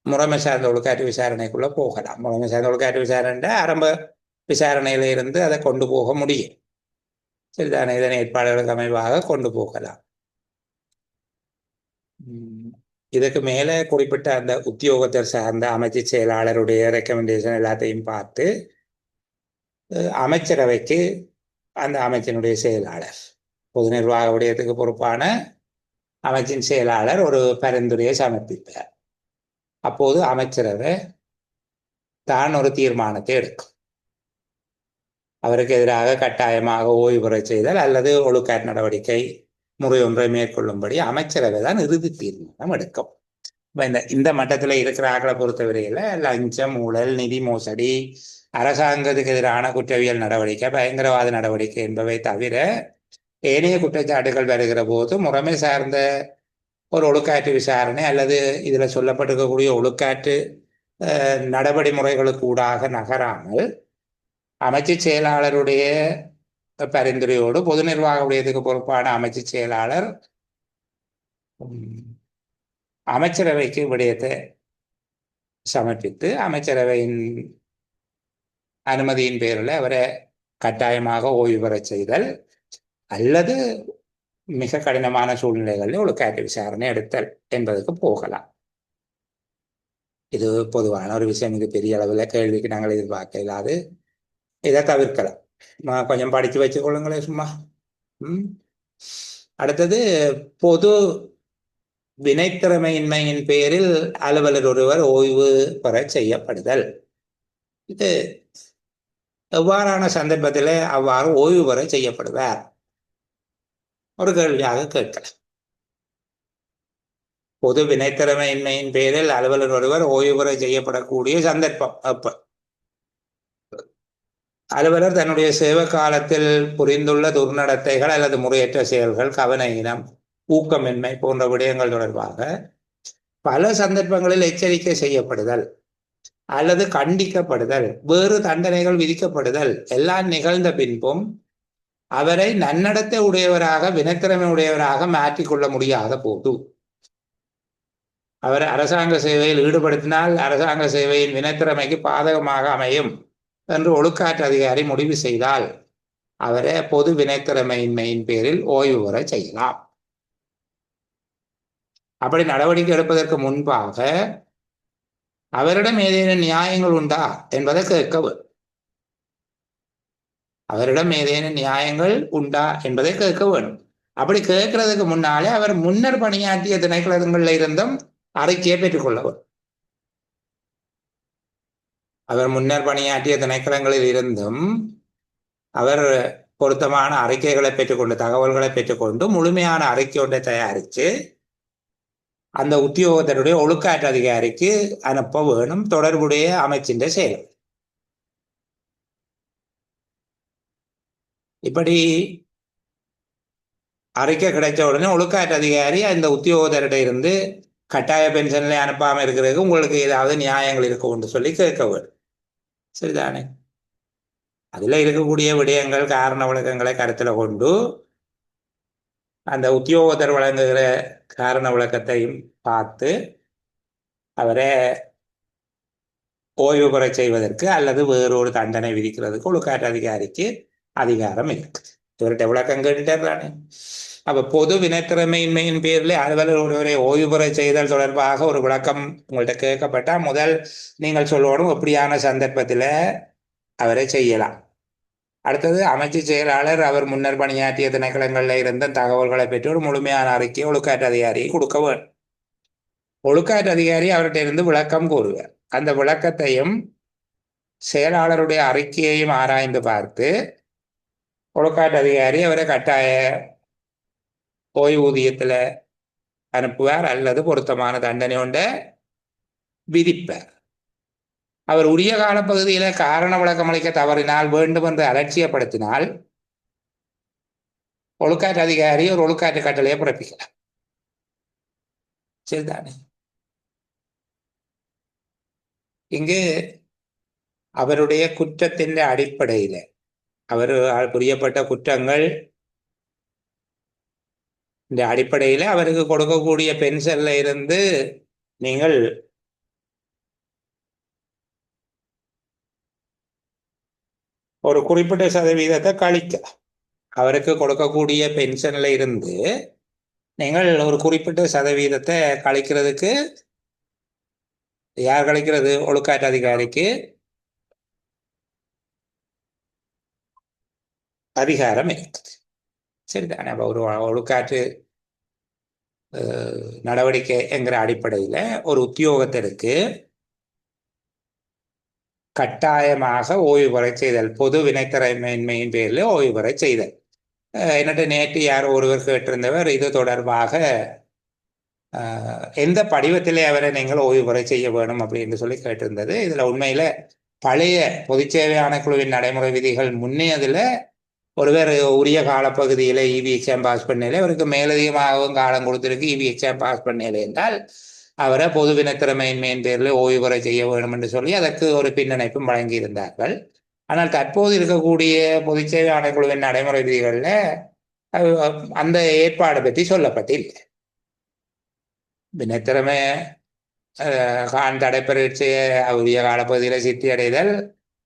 முறைமை சார்ந்த ஒழுக்காற்று விசாரணைக்குள்ள போகலாம். முறைமை சார்ந்த ஒழுக்காற்று விசாரணை ஆரம்ப விசாரணையில இருந்து அதை கொண்டு போக முடியும். சரிதானே? இதன் ஏற்பாடுகளுக்கு அமைவாக கொண்டு போகலாம். இதுக்கு மேலே குறிப்பிட்ட அந்த உத்தியோகத்தர் சார்ந்த அமைச்சு செயலாளருடைய ரெக்கமெண்டேஷன் எல்லாத்தையும் பார்த்து அமைச்சரவைக்கு அந்த அமைச்சினுடைய செயலாளர், பொது நிர்வாக விடயத்துக்கு பொறுப்பான அமைச்சின் செயலாளர் ஒரு பரிந்துரையை சமர்ப்பிப்பார். அப்போது அமைச்சரவை தான் ஒரு தீர்மானத்தை எடுக்கும். அவருக்கு எதிராக கட்டாயமாக ஓய்வு பெற செய்தல் அல்லது ஒழுக்காற்று நடவடிக்கை முறை ஒன்றை மேற்கொள்ளும்படி அமைச்சரவை தான் இறுதி தீர்மானம் எடுக்கும். இந்த மட்டத்தில் இருக்கிறார்களை பொறுத்தவரையில லஞ்சம், ஊழல், நிதி மோசடி, அரசாங்கத்துக்கு எதிரான குற்றவியல் நடவடிக்கை, பயங்கரவாத நடவடிக்கை என்பவை தவிர ஏனைய குற்றச்சாட்டுகள் வருகிற போது முறைமை சார்ந்த ஒரு ஒழுக்காற்று விசாரணை அல்லது இதில் சொல்லப்பட்டிருக்கக்கூடிய ஒழுக்காற்று நடவடிமுறைகளுக்கு ஊடாக நகராமல் அமைச்சு செயலாளருடைய பரிந்துரையோடு பொது நிர்வாக உடையதுக்கு பொறுப்பான அமைச்சு செயலாளர் அமைச்சரவைக்கு விடயத்தை சமர்ப்பித்து அமைச்சரவையின் அனுமதியின் பேரில் அவரை கட்டாயமாக ஓய்வு பெற செய்தல் அல்லது மிக கடினமான சூழ்நிலைகளில் ஒழுக்காற்று விசாரணை எடுத்தல் என்பதற்கு போகலாம். இது பொதுவான ஒரு விஷயம். இது பெரிய அளவில் கேள்விக்கு நாங்கள் எதிர்பார்க்க இல்லாது இதை தவிர்க்கலாம். கொஞ்சம் படித்து வச்சுக்கொள்ளுங்களேன் சும்மா. அடுத்தது பொது வினைத்திறமையின்மையின் பேரில் அலுவலர் ஒருவர் ஓய்வு பெற செய்யப்படுதல். இது எவ்வாறான சந்தர்ப்பத்தில் அவ்வாறு ஓய்வு பெற செய்யப்படுவார்? ஒரு கேள்வியாக கேட்கலாம். பொது வினைத்திறமையின்மையின் பேரில் அலுவலர் ஒருவர் ஓய்வு பெற செய்யப்படக்கூடிய சந்தர்ப்பம் அப்ப அலுவலர் தன்னுடைய சேவை காலத்தில் புரிந்துள்ள துர்நடத்தைகள் அல்லது முறையற்ற செயல்கள், கவன ஈனம், ஊக்கமின்மை போன்ற விடயங்கள் தொடர்பாக பல சந்தர்ப்பங்களில் எச்சரிக்கை செய்யப்படுதல் அல்லது கண்டிக்கப்படுதல், வேறு தண்டனைகள் விதிக்கப்படுதல் எல்லாம் நிகழ்ந்த பின்பும் அவரை நன்னடத்தை உடையவராக, வினைத்திறமை உடையவராக மாற்றிக்கொள்ள முடியாத போது, அவர் அரசாங்க சேவையில் ஈடுபடுத்தினால் அரசாங்க சேவையின் வினைத்திறமைக்கு பாதகமாக அமையும் என்று ஒழுக்காற்று அதிகாரி முடிவு செய்தால் அவரை பொது வினைத்திறமையின்மையின் பேரில் ஓய்வு பெற செய்யலாம். அப்படி நடவடிக்கை எடுப்பதற்கு முன்பாக அவரிடம் ஏதேனும் நியாயங்கள் உண்டா என்பதை கேட்க வேண்டும். அவரிடம் ஏதேனும் நியாயங்கள் உண்டா என்பதை கேட்க வேண்டும். அப்படி கேட்கறதுக்கு முன்னாலே அவர் முன்னர் பணியாற்றிய திணைக்களங்களில் இருந்தும் அறிக்கையை பெற்றுக்கொள்ள வேண்டும். அவர் முன்னர் பணியாற்றிய திணைக்களங்களில் இருந்தும் அவர் பொருத்தமான அறிக்கைகளை பெற்றுக்கொண்டு, தகவல்களை பெற்றுக்கொண்டு முழுமையான அறிக்கை ஒன்றை தயாரித்து அந்த உத்தியோகத்தருடைய ஒழுக்காற்று அதிகாரிக்கு அனுப்ப வேணும். தொடர்புடைய அமைச்சின் செயல். இப்படி அறிக்கை கிடைச்ச உடனே ஒழுக்காற்று அதிகாரி அந்த உத்தியோகத்தரிட இருந்து கட்டாய பென்ஷன்ல அனுப்பாம இருக்கிறதுக்கு உங்களுக்கு ஏதாவது நியாயங்கள் இருக்கும்னு சொல்லி கேட்க வேண்டும். சரிதானே? அதுல இருக்கக்கூடிய விடயங்கள், காரண விளக்கங்களை கருத்தில் கொண்டு அந்த உத்தியோகத்தர் வழங்குகிற காரண விளக்கத்தையும் பார்த்து அவரை ஓய்வு பெற செய்வதற்கு அல்லது வேறொரு தண்டனை விதிக்கிறதுக்கு ஒழுக்காற்று அதிகாரிக்கு அதிகாரம் இருக்குது. இவர்கிட்ட விளக்கம் கேட்டுட்டாரு. அப்ப பொது வினைத்திறமையின்மையின் பேரில் அலுவலர் ஒருவரை ஓய்வு பெற செய்தல் தொடர்பாக ஒரு விளக்கம் உங்கள்கிட்ட கேட்கப்பட்டா முதல் நீங்கள் சொல்லணும் எப்படியான சந்தர்ப்பத்தில் அவரை செய்யலாம். அடுத்தது அமைச்சு செயலாளர் அவர் முன்னர் பணியாற்றிய திணைக்களங்களில் இருந்த தகவல்களை பெற்று ஒரு முழுமையான அறிக்கையை ஒழுக்காற்று அதிகாரியை கொடுக்க வேண்டும். ஒழுக்காற்று அதிகாரி அவர்கிட்ட இருந்து விளக்கம் கூறுவார். அந்த விளக்கத்தையும் செயலாளருடைய அறிக்கையையும் ஆராய்ந்து பார்த்து ஒழுக்காற்று அதிகாரி அவரை கட்டாய ஓய்வூதியத்தில் அனுப்புவார் அல்லது பொருத்தமான தண்டனை ஒன்றை விதிப்பார். அவர் உரிய காலப்பகுதியில காரண விளக்கம் அளிக்க தவறினால், வேண்டும் என்று அலட்சியப்படுத்தினால் ஒழுக்காற்று அதிகாரி ஒரு ஒழுக்காற்று கட்டளையை பிறப்பிக்கலாம். சரிதானே? இங்கு அவருடைய குற்றத்தின் அடிப்படையில் அவர் புரியப்பட்ட குற்றங்கள் இந்த அடிப்படையில் அவருக்கு கொடுக்கக்கூடிய பென்ஷன்ல இருந்து நீங்கள் ஒரு குறிப்பிட்ட சதவீதத்தை கழிக்கலாம். அவருக்கு கொடுக்கக்கூடிய பென்ஷன்ல இருந்து நீங்கள் ஒரு குறிப்பிட்ட சதவீதத்தை கழிக்கிறதுக்கு யார் கழிக்கிறது? ஒழுக்காற்று அதிகாரிக்கு அதிகாரம் இருக்குது. சரிதானே? அப்ப ஒரு ஒழுக்காற்று நடவடிக்கை என்கிற அடிப்படையில் ஒரு உத்தியோகத்திற்கு கட்டாயமாக ஓய்வு பெற செய்தல், பொது வினைத்திறமையின்மையின் பேரில் ஓய்வு பெற செய்தல். என்னட்டு நேற்று யாரோ ஒருவர் கேட்டிருந்தவர் இது தொடர்பாக எந்த படிவத்திலே அவரை நீங்கள் ஓய்வு பெற செய்ய வேணும் அப்படின்னு சொல்லி கேட்டிருந்தது. இதுல உண்மையில பழைய பொதுச்சேவை ஆணைக்குழுவின் நடைமுறை விதிகள் முன்னேதில் ஒருவர் உரிய காலப்பகுதியில் இவி எக்ஸாம் பாஸ் பண்ணல, அவருக்கு மேலதிகமாகவும் காலம் கொடுத்திருக்கு இவி எக்ஸாம் பாஸ் பண்ணல என்றால் அவரை பொது வினைத்திறமையின்மையின் பேரில் ஓய்வு பெற செய்ய வேண்டும் என்று சொல்லி அதற்கு ஒரு பின்னணைப்பும் வழங்கியிருந்தார்கள். ஆனால் தற்போது இருக்கக்கூடிய பொதுச்சேவை ஆணைக்குழுவின் நடைமுறை விதிகளில் அந்த ஏற்பாடு பற்றி சொல்லப்பட்டில்லை. வினைத்திறமை தடைப்பரீட்சைய உரிய காலப்பகுதியில் சித்தி அடைதல்,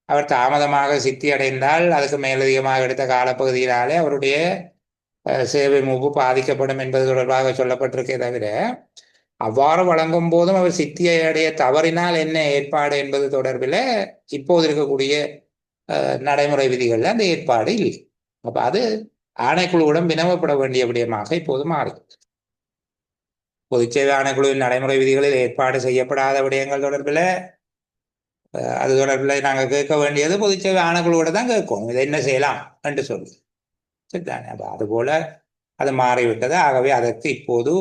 அவர் தாமதமாக சித்தி அடைந்தால் அதுக்கு மேலதிகமாக எடுத்த காலப்பகுதியினாலே அவருடைய சேவை மூப்பு பாதிக்கப்படும் என்பது தொடர்பாக சொல்லப்பட்டிருக்கே தவிர அவ்வாறு வழங்கும் போதும் அவர் சித்தியை அடைய தவறினால் என்ன ஏற்பாடு என்பது தொடர்பில் இப்போது இருக்கக்கூடிய நடைமுறை விதிகளில் அந்த ஏற்பாடு இல்லை. அப்ப அது ஆணைக்குழுவிடம் வினவப்பட வேண்டிய விடயமாக இப்போது மாறுகிறது. பொதுச்சேவை ஆணைக்குழுவின் நடைமுறை விதிகளில் ஏற்பாடு செய்யப்படாத விடயங்கள் தொடர்பில் அது தொடர்பில் நாங்கள் கேட்க வேண்டியது பொதுச்சேவை ஆணைக்குழுவோட தான் கேட்கணும். இதை என்ன செய்யலாம் என்று சொல்லி சரிதானே. அப்போ அதுபோல அது மாறிவிட்டது. ஆகவே அதற்கு இப்போது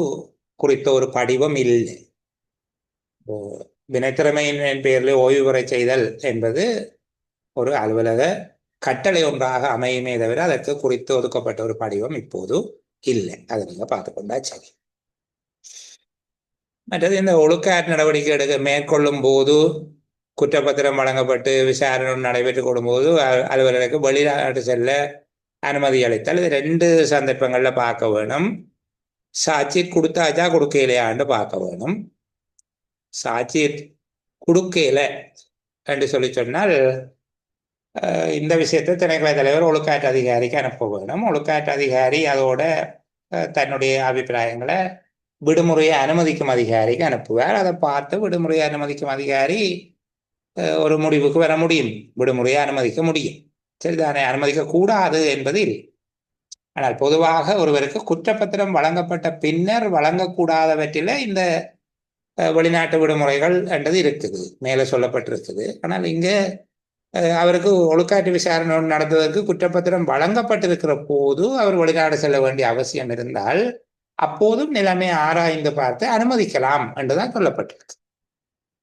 குறித்த ஒரு படிவம் இல்லை. வினைத்திறமையின் பெயரில் ஓய்வு பெற செய்தல் என்பது ஒரு அலுவலக கட்டளை ஒன்றாக அமையுமே தவிர அதற்கு குறித்து ஒதுக்கப்பட்ட ஒரு படிவம் இப்போது இல்லை. அதை நீங்க பார்த்துக்கொண்டா சரி. மற்றது இந்த ஒழுக்காற்று நடவடிக்கை எடுக்க மேற்கொள்ளும் போது குற்றப்பத்திரம் வழங்கப்பட்டு விசாரணை நடைபெற்றுக் கொள்ளும்போது அலுவலருக்கு வெளிநாட்டு செல்ல அனுமதி அளித்தால் இது 2 சந்தர்ப்பங்கள்ல பார்க்க வேணும். சாட்சி கொடுத்தாச்சா கொடுக்கலையான்னு பார்க்க வேணும். சாட்சி கொடுக்கல என்று சொல்லி சொன்னால் இந்த விஷயத்தை திணைக்கள தலைவர் ஒழுக்காற்று அதிகாரிக்கு அனுப்ப வேணும். ஒழுக்காற்று அதிகாரி அதோட தன்னுடைய அபிப்பிராயங்களை விடுமுறையை அனுமதிக்கும் அதிகாரிக்கு அனுப்புவார். அதை பார்த்து விடுமுறையை அனுமதிக்கும் அதிகாரி ஒரு முடிவுக்கு வர முடியும். விடுமுறையை அனுமதிக்க முடியும். சரிதானே. அனுமதிக்க கூடாது என்பது இல்லை. ஆனால் பொதுவாக ஒருவருக்கு குற்றப்பத்திரம் வழங்கப்பட்ட பின்னர் வழங்கக்கூடாதவற்றில இந்த வெளிநாட்டு விடுமுறைகள் என்றது இருக்குது, மேலே சொல்லப்பட்டிருக்குது. ஆனால் இங்கே அவருக்கு ஒழுக்காற்று விசாரணை நடத்துவதற்கு குற்றப்பத்திரம் வழங்கப்பட்டிருக்கிற போது அவர் வெளிநாடு செல்ல வேண்டிய அவசியம் இருந்தால் அப்போதும் நிலைமை ஆராய்ந்து பார்த்து அனுமதிக்கலாம் என்றுதான் சொல்லப்பட்டிருக்கு.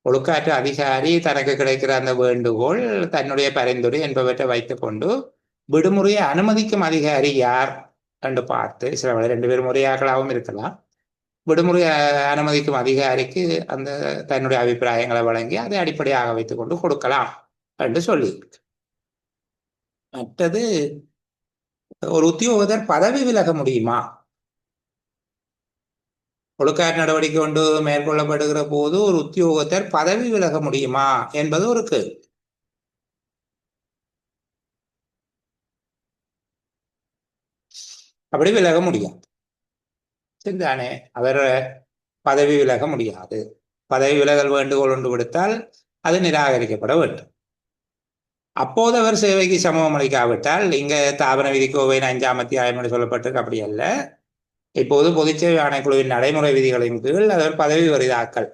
ஒழுக்காற்று அதிகாரி தனக்கு கிடைக்கிற அந்த வேண்டுகோள், தன்னுடைய பரிந்துரை என்பவற்றை வைத்துக் கொண்டு விடுமுறையை அனுமதிக்கும் அதிகாரி யார் என்று பார்த்து, சில 2 பேர் முறையாகலாகவும் இருக்கலாம், விடுமுறை அனுமதிக்கும் அதிகாரிக்கு அந்த தன்னுடைய அபிப்பிராயங்களை வழங்கி அதை அடிப்படையாக வைத்துக் கொண்டு கொடுக்கலாம் என்று சொல்லி. மற்றது ஒரு உத்தியோகத்தர் பதவி விலக முடியுமா? ஒழுக்காற்று நடவடிக்கை கொண்டு மேற்கொள்ளப்படுகிற போது ஒரு உத்தியோகத்தர் பதவி விலக முடியுமா என்பது ஒரு கேள்வி. அப்படி விலக முடியாது. சரிதானே. அவர் பதவி விலக முடியாது. பதவி விலகல் வேண்டுகோள் ஒன்று விடுத்தால் அது நிராகரிக்கப்பட வேண்டும். அப்போது அவர் சேவைக்கு சமூகம் அளிக்காவிட்டால், இங்க தாபன விதிக்கோவையின் 5ஆம் அத்தியாயம் என்று சொல்லப்பட்டிருக்கு, அப்படி அல்ல. இப்போது பொதுச்சேவை ஆணைக்குழுவின் நடைமுறை விதிகளின் கீழ் அவர் பதவி வரிதாக்கல்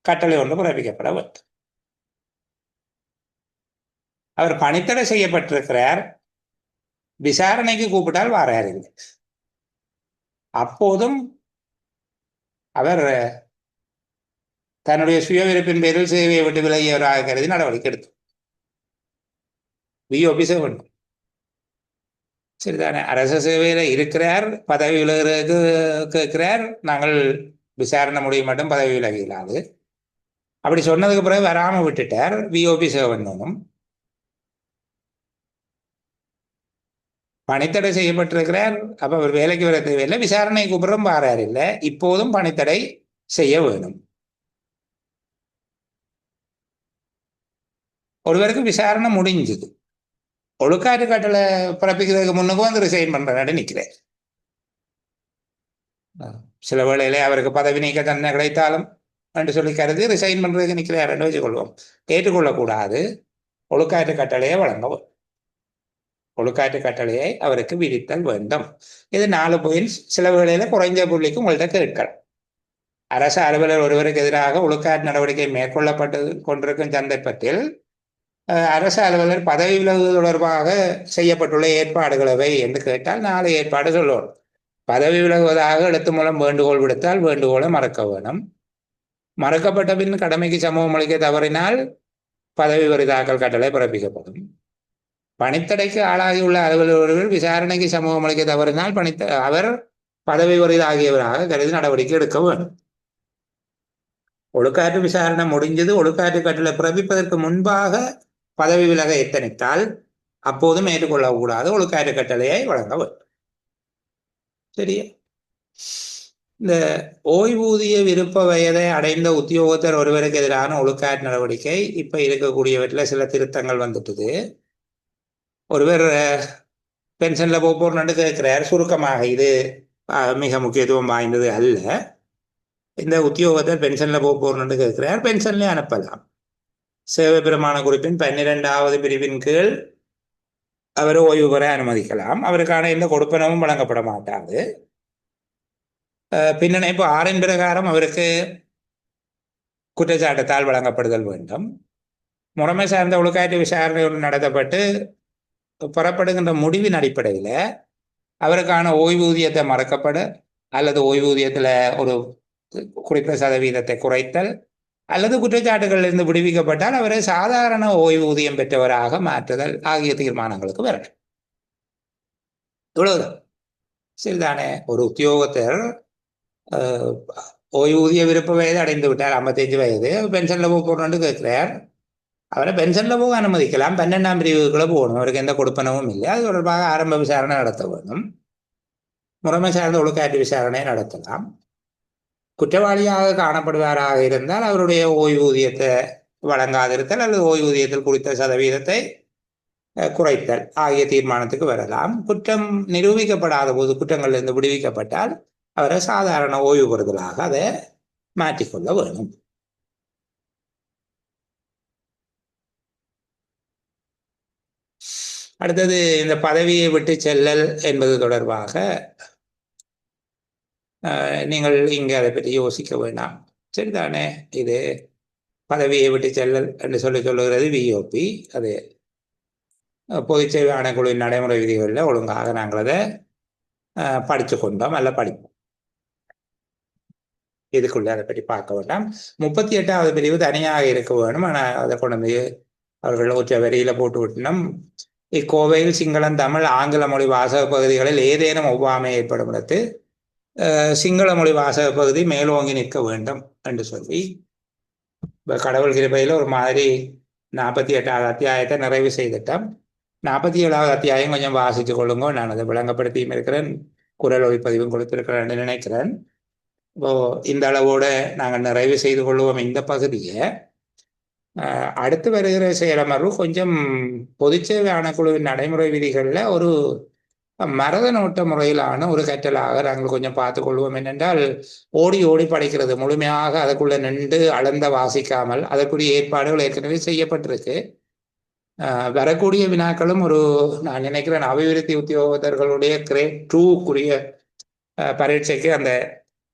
கட்டளை ஒன்று பிறப்பிக்கப்பட வேண்டும். அவர் பணித்தடை செய்யப்பட்டிருக்கிறார், விசாரணைக்கு கூப்பிட்டால் வாரார் இல்லை. அப்போதும் அவர் தன்னுடைய சுய விருப்பின் பேரில் சேவையை விட்டு விலகியவராக கருதி நடவடிக்கை எடுத்து விஓபி வேண்டும். சரிதானே. அரச சேவையில இருக்கிறார், பதவி விலகிறதுக்கு கேட்கிறார், நாங்கள் விசாரணை முடிய மட்டும் பதவி விலகிலாது. அப்படி சொன்னதுக்கு பிறகு வராம விட்டுட்டார், விஓபி சேவனும் பணித்தடை செய்யப்பட்டிருக்கிறார். அப்ப அவர் வேலைக்கு வர தேவையில்லை, விசாரணை கூப்பிடும் வாரார் இல்லை. இப்போதும் பணித்தடை செய்ய வேணும். ஒருவருக்கு விசாரணை முடிஞ்சுது, ஒழுக்காற்று கட்டளை பிறப்பிக்கிறதுக்கு முன்னுக்கு வந்து ரிசைன் பண்றாரு நிற்கிறேன். சில வேளையிலே அவருக்கு பதவி நீக்க தண்டனை கிடைத்தாலும் என்று சொல்லி கருதி ரிசைன் பண்றதுக்கு நிற்கிறார் என்று வச்சுக்கொள்வோம். ஏற்றுக்கொள்ளக்கூடாது. ஒழுக்காற்று கட்டளையை வழங்கவும், ஒழுக்காற்று கட்டளையை அவருக்கு விதித்தல் வேண்டும். இது 4 பாயிண்ட்ஸ். சில வேளையில குறைஞ்ச புள்ளிக்கு உங்கள்கிட்ட கேட்கலாம். அரசு அலுவலர் ஒருவருக்கு எதிராக ஒழுக்காற்று நடவடிக்கை மேற்கொள்ளப்பட்டு கொண்டிருக்கும் சந்தர்ப்பத்தில் அரசு அலுவலர் பதவி விலகு தொடர்பாக செய்யப்பட்டுள்ள ஏற்பாடுகளவை என்று கேட்டால் 4 ஏற்பாடு சொல்லுவோம். பதவி விலகுவதாக எழுத்து மூலம் வேண்டுகோள் விடுத்தால் வேண்டுகோளை மறக்க வேணும். மறக்கப்பட்ட பின் கடமைக்கு சமூகம் அளிக்க தவறினால் பதவி வரிதாக்கல் கட்டளை பிறப்பிக்கப்படும். பணித்தடைக்கு ஆளாகியுள்ள அலுவலர்கள் விசாரணைக்கு சமூகம் அளிக்க தவறினால் அவர் பதவி வரிதாகியவராக கருதி நடவடிக்கை எடுக்க வேண்டும். ஒழுக்காற்று விசாரணை முடிஞ்சது, ஒழுக்காற்று கட்டளை பிறப்பிப்பதற்கு முன்பாக பதவி விலக எத்தனித்தால் அப்போதும் ஏற்றுக்கொள்ளக்கூடாது, ஒழுக்காற்று கட்டளையை வழங்க வேண்டும். சரியா. இந்த ஓய்வூதிய விருப்ப வயதை அடைந்த உத்தியோகத்தர் ஒருவருக்கு எதிரான ஒழுக்காற்று நடவடிக்கை இப்ப இருக்கக்கூடியவற்றில் சில திருத்தங்கள் வந்துட்டுது. ஒருவர் பென்ஷன்ல போறன்னு கேட்கிறார். சுருக்கமாக, இது மிக முக்கியத்துவம் வாய்ந்தது அல்ல. இந்த உத்தியோகத்தர் பென்ஷன்ல போறன்னு கேட்கிறார், பென்ஷன்ல அனுப்பலாம். சேவை பிரமாண குறிப்பின் 12வது பிரிவின் கீழ் அவர் ஓய்வு பெற அனுமதிக்கலாம். அவருக்கான எந்த கொடுப்பனவும் வழங்கப்பட மாட்டாது. பின்னணைப்பு 6 பிரகாரம் அவருக்கு குற்றச்சாட்டத்தால் வழங்கப்படுதல் வேண்டும். முறைமை சார்ந்த ஒழுக்காற்று விசாரணை ஒன்று நடத்தப்பட்டு புறப்படுகின்ற முடிவின் அடிப்படையில் அவருக்கான ஓய்வூதியத்தை மறக்கப்பட அல்லது ஓய்வூதியத்தில் ஒரு குறிப்பிட்ட சதவீதத்தை குறைத்தல் அல்லது குற்றச்சாட்டுகளிலிருந்து விடுவிக்கப்பட்டால் அவரை சாதாரண ஓய்வூதியம் பெற்றவராக மாற்றுதல் ஆகிய தீர்மானங்களுக்கு வரணும். இவ்வளவுதான். சரிதானே? ஒரு உத்தியோகத்தர் ஓய்வூதிய விருப்ப வயது அடைந்து விட்டார், 55 வயது, பென்ஷன்ல போகணும்னு கேட்கிறார். அவரை பென்ஷன்ல போக அனுமதிக்கலாம், 12ஆம் பிரிவுக்குள்ள போகணும், அவருக்கு எந்த கொடுப்பனவும் இல்லை. அது தொடர்பாக ஆரம்ப விசாரணை நடத்த வேண்டும். முறைமை சார்ந்த ஒழுக்காற்று விசாரணை நடத்தலாம். குற்றவாளியாக காணப்படுவாராக இருந்தால் அவருடைய ஓய்வூதியத்தை வழங்காதிருத்தல் அல்லது ஓய்வூதியத்தில் குறித்த சதவீதத்தை குறைத்தல் ஆகிய தீர்மானத்துக்கு வரலாம். குற்றம் நிரூபிக்கப்படாத போது குற்றங்களிலிருந்து விடுவிக்கப்பட்டால் அவரை சாதாரண ஓய்வு பெறுதலாக அதை மாற்றிக்கொள்ள வேணும். அடுத்தது இந்த பதவியை விட்டு செல்லல் என்பது தொடர்பாக நீங்கள் இங்கே அதை பற்றி யோசிக்க வேண்டாம். சரிதானே? இது பதவியை விட்டு செல்லல் என்று சொல்லுகிறது விஓபி. அது பொதுச்சேவை ஆணைக்குழுவின் நடைமுறை விதிகளில் ஒழுங்காக நாங்கள் அதை படித்து கொண்டோம், அல்ல படிப்போம். இதுக்குள்ளே அதை பற்றி பார்க்க வேண்டாம். 38வது பிரிவு தனியாக இருக்க வேணும். ஆனால் அதை கொண்டு வந்து அவர்கள் ஒற்றை வரியில் போட்டு விட்டணும். இக்கோவையில் சிங்களம், தமிழ், ஆங்கில மொழி வாசக பகுதிகளில் ஏதேனும் ஒவ்வாமை ஏற்படும் இடத்து சிங்கள மொழி வாசக பகுதி மேலோங்கி நிற்க வேண்டும் என்று சொல்லி இப்போ கடவுள் கிருபையில் ஒரு மாதிரி 48வது அத்தியாயத்தை நிறைவு செய்துட்டோம். 47வது அத்தியாயம் கொஞ்சம் வாசித்து கொள்ளுங்க. நான் அதை விளங்கப்படுத்தியும் இருக்கிறேன், குரல் ஒளிப்பதிவும் கொடுத்திருக்கிறேன் நினைக்கிறேன். இப்போ இந்த அளவோடு நாங்கள் நிறைவு செய்து கொள்வோம் இந்த பகுதியை. அடுத்து வருகிற செயலமர்வு கொஞ்சம் பொதுச்சேவை ஆணைக்குழுவின் நடைமுறை விதிகளில் ஒரு மரத நோட்ட முறையிலான ஒரு கற்றலாக நாங்கள் கொஞ்சம் பார்த்து கொள்வோம். என்னென்றால் ஓடி ஓடி படிக்கிறது, முழுமையாக அதற்குள்ள நின்று அளந்த வாசிக்காமல் அதற்குரிய ஏற்பாடுகள் ஏற்கனவே செய்யப்பட்டிருக்கு. வரக்கூடிய வினாக்களும் ஒரு நான் நினைக்கிறேன் அபிவிருத்தி உத்தியோகத்தர்களுடைய கிரேட் 2க்குரிய பரீட்சைக்கு அந்த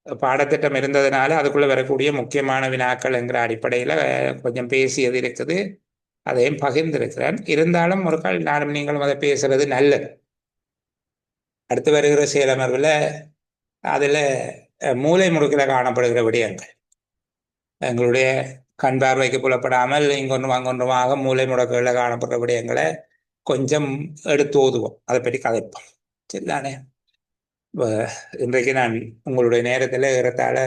பாடத்திட்டம் இருந்ததுனால அதுக்குள்ளே வரக்கூடிய முக்கியமான வினாக்கள் என்கிற அடிப்படையில் கொஞ்சம் பேசியது இருக்குது, அதையும் பகிர்ந்திருக்கிறேன். இருந்தாலும் ஒரு கால் நானும் நீங்களும் அதை பேசுறது நல்லது. அடுத்து வருகிற செயலமர்வில் அதில் மூளை முடுக்கில் காணப்படுகிற விடயங்கள் எங்களுடைய கண் பார்வைக்கு புலப்படாமல் இங்கொன்றும் அங்கொன்றுமாக மூளை முடக்குகளில் காணப்படுற விடயங்களை கொஞ்சம் எடுத்து ஓதுவோம், அதை பற்றி கதைப்போம். சரிதானே? இன்றைக்கு நான் உங்களுடைய நேரத்தில் ஏறத்தாழ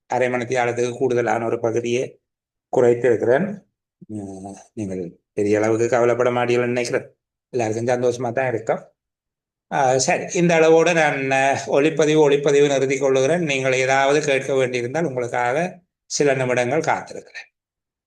அரை மணித்தியாலத்துக்கு கூடுதலான ஒரு பகுதியை குறைத்திருக்கிறேன். நீங்கள் பெரிய அளவுக்கு கவலைப்பட மாட்டீங்கன்னு நினைக்கிறேன். எல்லாருக்கும் சந்தோஷமாக தான் இருக்கும். சரி, இந்த அளவோடு நான் ஒளிப்பதிவு நிறுத்தி கொள்ளுகிறேன். நீங்கள் ஏதாவது கேட்க வேண்டியிருந்தால் உங்களுக்காக சில நிமிடங்கள் காத்திருக்கிறேன்.